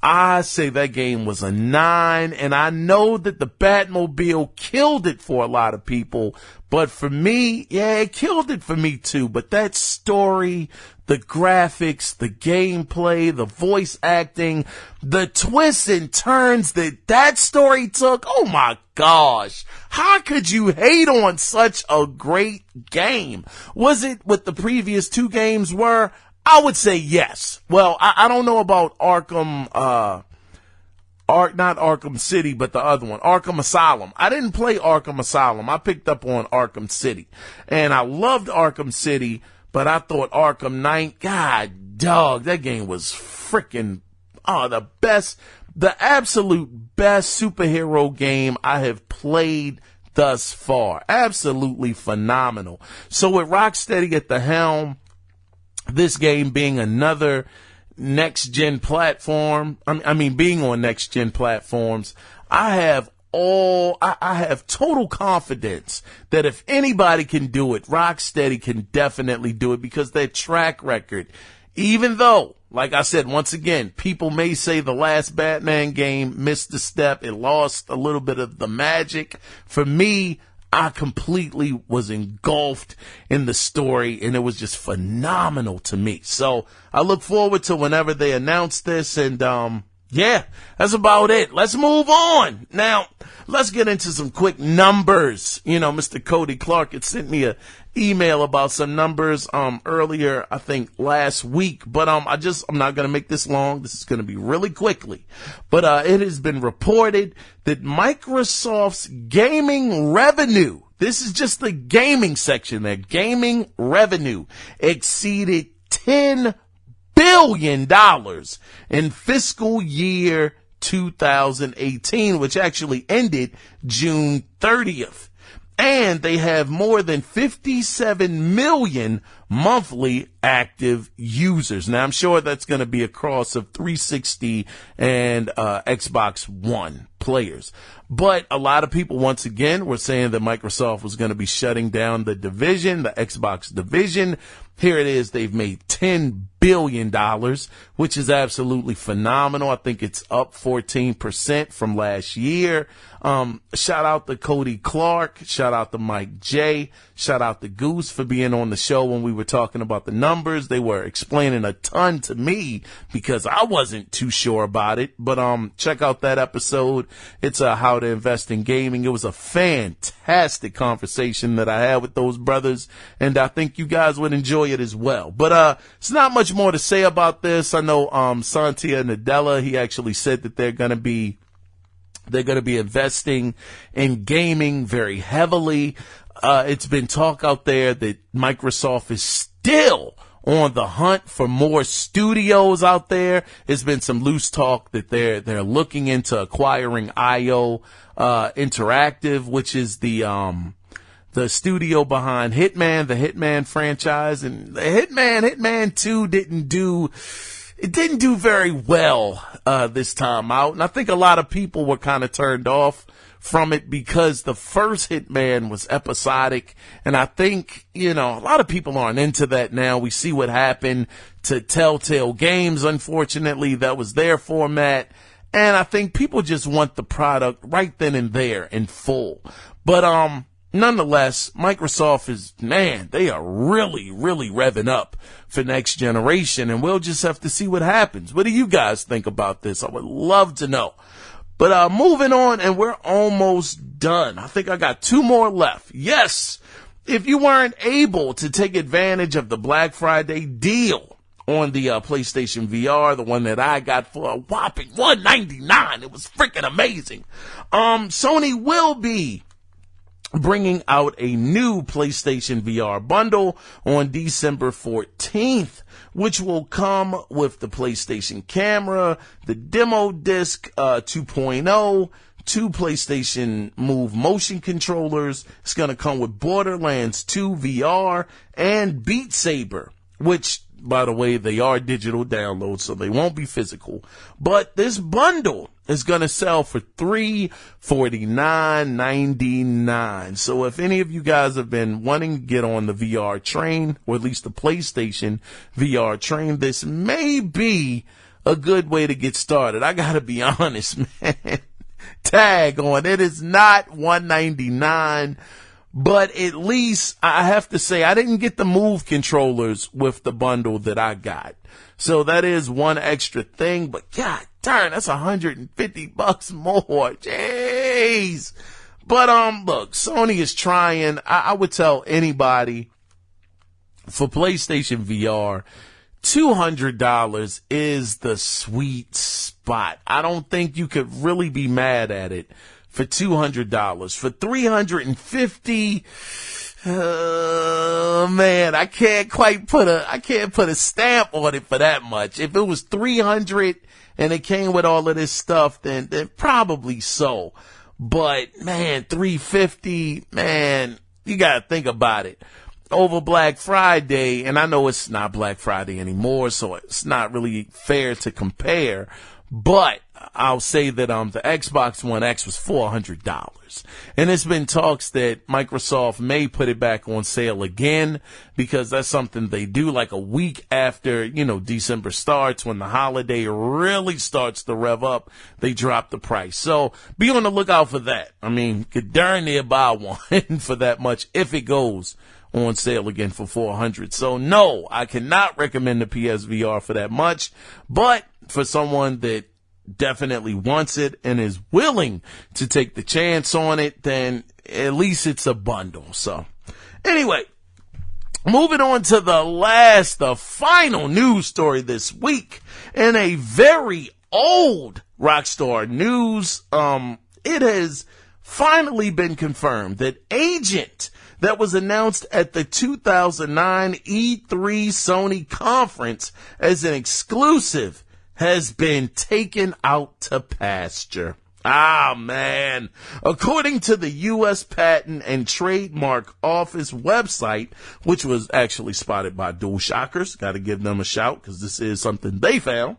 I say that game was a 9, and I know that the Batmobile killed it for a lot of people, but for me, it killed it for me too. But that story, the graphics, the gameplay, the voice acting, the twists and turns that story took, oh my gosh, how could you hate on such a great game? Was it what the previous 2 games were? I would say yes. Well, I don't know about Arkham, not Arkham City, but the other one, Arkham Asylum. I didn't play Arkham Asylum. I picked up on Arkham City. And I loved Arkham City, but I thought Arkham Knight, God, dog, that game was freaking, the absolute best superhero game I have played thus far. Absolutely phenomenal. So with Rocksteady at the helm, this game being another next-gen platform, being on next-gen platforms, I have total confidence that if anybody can do it, Rocksteady can definitely do it because their track record, even though, like I said, once again, people may say the last Batman game missed a step, it lost a little bit of the magic. For me, I completely was engulfed in the story, and it was just phenomenal to me. So I look forward to whenever they announce this, and that's about it. Let's move on. Now, let's get into some quick numbers. Mr. Cody Clark had sent me an email about some numbers earlier, I think last week, but I'm not going to make this long. This is going to be really quickly. But it has been reported that Microsoft's gaming revenue, this is just the gaming section there, gaming revenue exceeded $10 billion in fiscal year 2018, which actually ended June 30th. And they have more than 57 million monthly active users. Now, I'm sure that's going to be a cross of 360 and Xbox One players. But a lot of people, once again, were saying that Microsoft was going to be shutting down the division, the Xbox division. Here it is. They've made $10 billion, which is absolutely phenomenal. I think it's up 14% from last year. Shout out to Cody Clark. Shout out to Mike J. Shout out to Goose for being on the show when we were talking about the numbers. They were explaining a ton to me because I wasn't too sure about it. But check out that episode. It's How to Invest in Gaming. It was a fantastic conversation that I had with those brothers, and I think you guys would enjoy it as well. But it's not much more to say about this. I know Satya Nadella, he actually said that they're going to be investing in gaming very heavily. It's been talk out there that Microsoft is still on the hunt for more studios out there. There's been some loose talk that they're looking into acquiring IO Interactive, which is the studio behind Hitman, the Hitman franchise, and the Hitman 2 didn't do very well this time out, and I think a lot of people were kind of turned off from it because the first Hitman was episodic, and I think, a lot of people aren't into that now. We see what happened to Telltale Games, unfortunately. That was their format, and I think people just want the product right then and there in full. But nonetheless, Microsoft is, they are really, really revving up for next generation, and we'll just have to see what happens. What do you guys think about this? I would love to know. But moving on, and we're almost done. I think I got 2 more left. Yes, if you weren't able to take advantage of the Black Friday deal on the PlayStation VR, the one that I got for a whopping $199, it was freaking amazing. Sony will be bringing out a new PlayStation VR bundle on December 14th, which will come with the PlayStation camera, the demo disc 2.0, 2 PlayStation Move motion controllers. It's going to come with Borderlands 2 VR and Beat Saber, which, by the way, they are digital downloads, so they won't be physical. But this bundle is going to sell for $349.99. So if any of you guys have been wanting to get on the VR train, or at least the PlayStation VR train, this may be a good way to get started. I got to be honest, man. Tag on. It is not $199. But at least I have to say I didn't get the Move controllers with the bundle that I got. So that is one extra thing. But god darn, that's $150 more. Jeez. But look, Sony is trying. I would tell anybody for PlayStation VR, $200 is the sweet spot. I don't think you could really be mad at it. For $200, for $350, man, I can't put a stamp on it for that much. If it was $300 and it came with all of this stuff, then probably so. But man, $350, man, you gotta think about it. Over Black Friday, and I know it's not Black Friday anymore, so it's not really fair to compare, but I'll say that the Xbox One X was $400. And there's been talks that Microsoft may put it back on sale again, because that's something they do like a week after, December starts, when the holiday really starts to rev up, they drop the price. So be on the lookout for that. I mean, could darn near buy one for that much if it goes on sale again for $400. So no, I cannot recommend the PSVR for that much, but for someone that definitely wants it and is willing to take the chance on it, then at least it's a bundle. So anyway, moving on to the final news story this week, and a very old Rockstar news. It has finally been confirmed that Agent, that was announced at the 2009 E3 Sony conference as an exclusive, has been taken out to pasture. Ah, man. According to the U.S. Patent and Trademark Office website, which was actually spotted by DualShockers, got to give them a shout because this is something they found,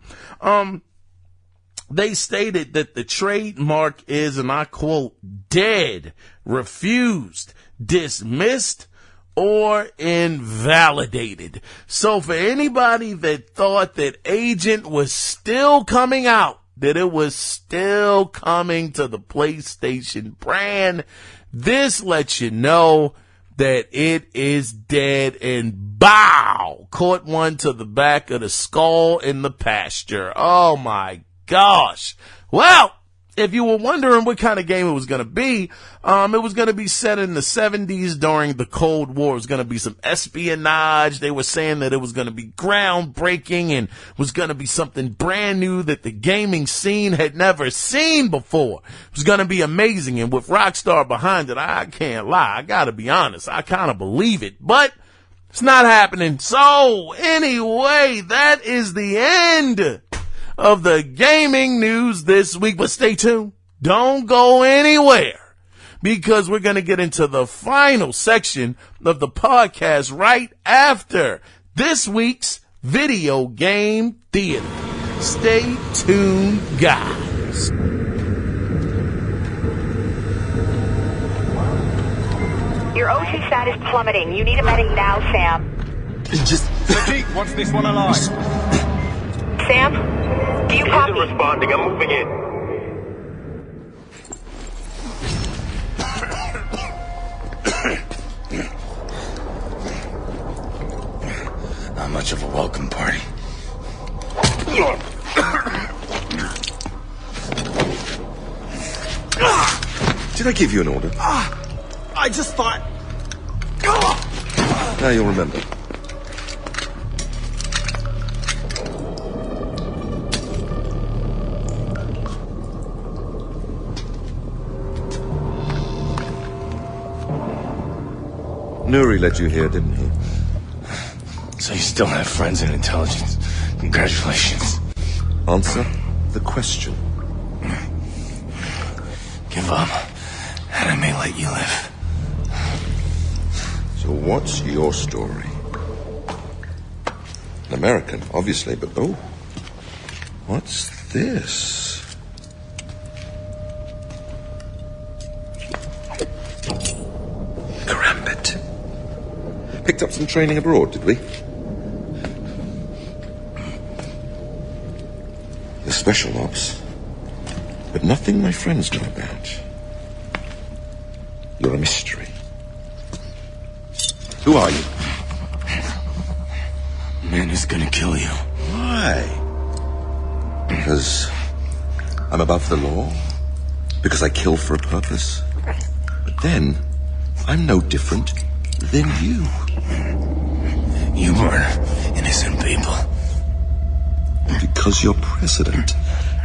they stated that the trademark is, and I quote, dead, refused, dismissed, or invalidated. So for anybody that thought that Agent was still coming out, that it was still coming to the PlayStation brand, this lets you know that it is dead, and bow, caught one to the back of the skull in the pasture. Oh my gosh. Well, if you were wondering what kind of game it was going to be, it was going to be set in the 70s during the Cold War. It was going to be some espionage. They were saying that it was going to be groundbreaking and was going to be something brand new that the gaming scene had never seen before. It was going to be amazing. And with Rockstar behind it, I can't lie. I got to be honest. I kind of believe it, but it's not happening. So anyway, that is the end of the gaming news this week. But stay tuned. Don't go anywhere, because we're going to get into the final section of the podcast right after this week's Video Game Theater. Stay tuned, guys. Your O2 stat is plummeting. You need a medic now, Sam. Sadiq wants this one alive. Sam, do you copy? He isn't responding. I'm moving in. Not much of a welcome party. Did I give you an order? I just thought... Now you'll remember. Nuri led you here, didn't he? So you still have friends in intelligence. Congratulations. Answer the question. Give up, and I may let you live. So what's your story? An American, obviously, but oh, what's this? Karambit. Picked up some training abroad, did we? The special ops, but nothing my friends know about. You're a mystery. Who are you? Man who's gonna kill you. Why? Because I'm above the law? Because I kill for a purpose? But then, I'm no different than you. You murder innocent people. Because your president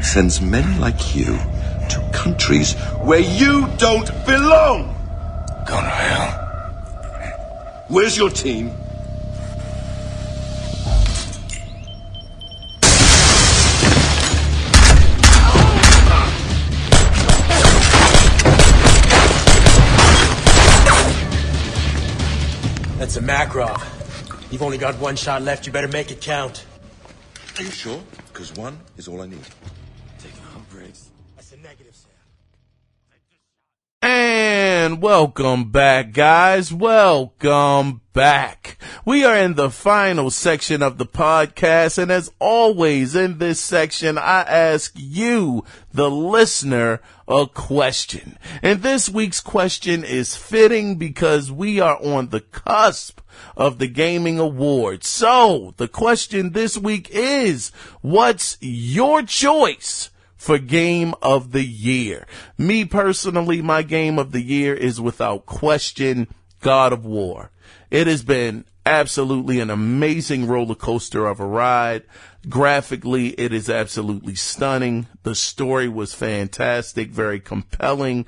sends men like you to countries where you don't belong. Go to hell. Where's your team? That's a Makarov. You've only got one shot left. You better make it count. Are you sure? Because one is all I need. Take home, Briggs. That's a negative, Sam. And welcome back, guys. Welcome back. We are in the final section of the podcast, and as always in this section, I ask you, the listener, a question. And this week's question is fitting because we are on the cusp of the Gaming Awards. So, the question this week is, what's your choice for Game of the Year? Me personally, my Game of the Year is without question God of War. It has been absolutely an amazing roller coaster of a ride. Graphically, it is absolutely stunning. The story was fantastic, very compelling,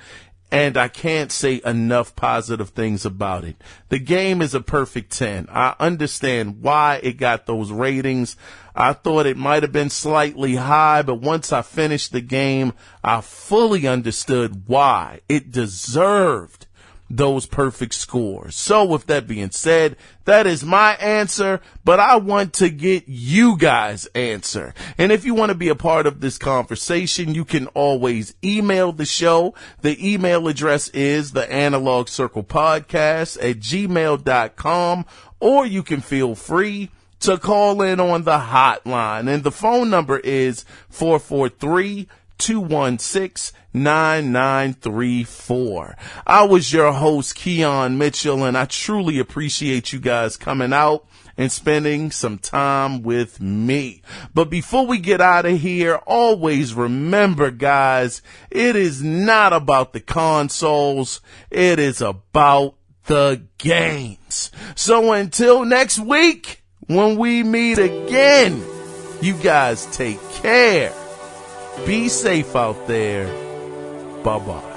and I can't say enough positive things about it. The game is a perfect 10. I understand why it got those ratings. I thought it might have been slightly high, but once I finished the game, I fully understood why it deserved those perfect scores. So with that being said, that is my answer, but I want to get you guys' answer. And if you want to be a part of this conversation, you can always email the show. The email address is the Analog Circle Podcast at gmail.com, or you can feel free to call in on the hotline. And the phone number is 443-216-9934. I was your host, Kiaun Mitchell, and I truly appreciate you guys coming out and spending some time with me. But before we get out of here, always remember, guys, it is not about the consoles. It is about the games. So until next week, when we meet again, you guys take care. Be safe out there. Bye-bye.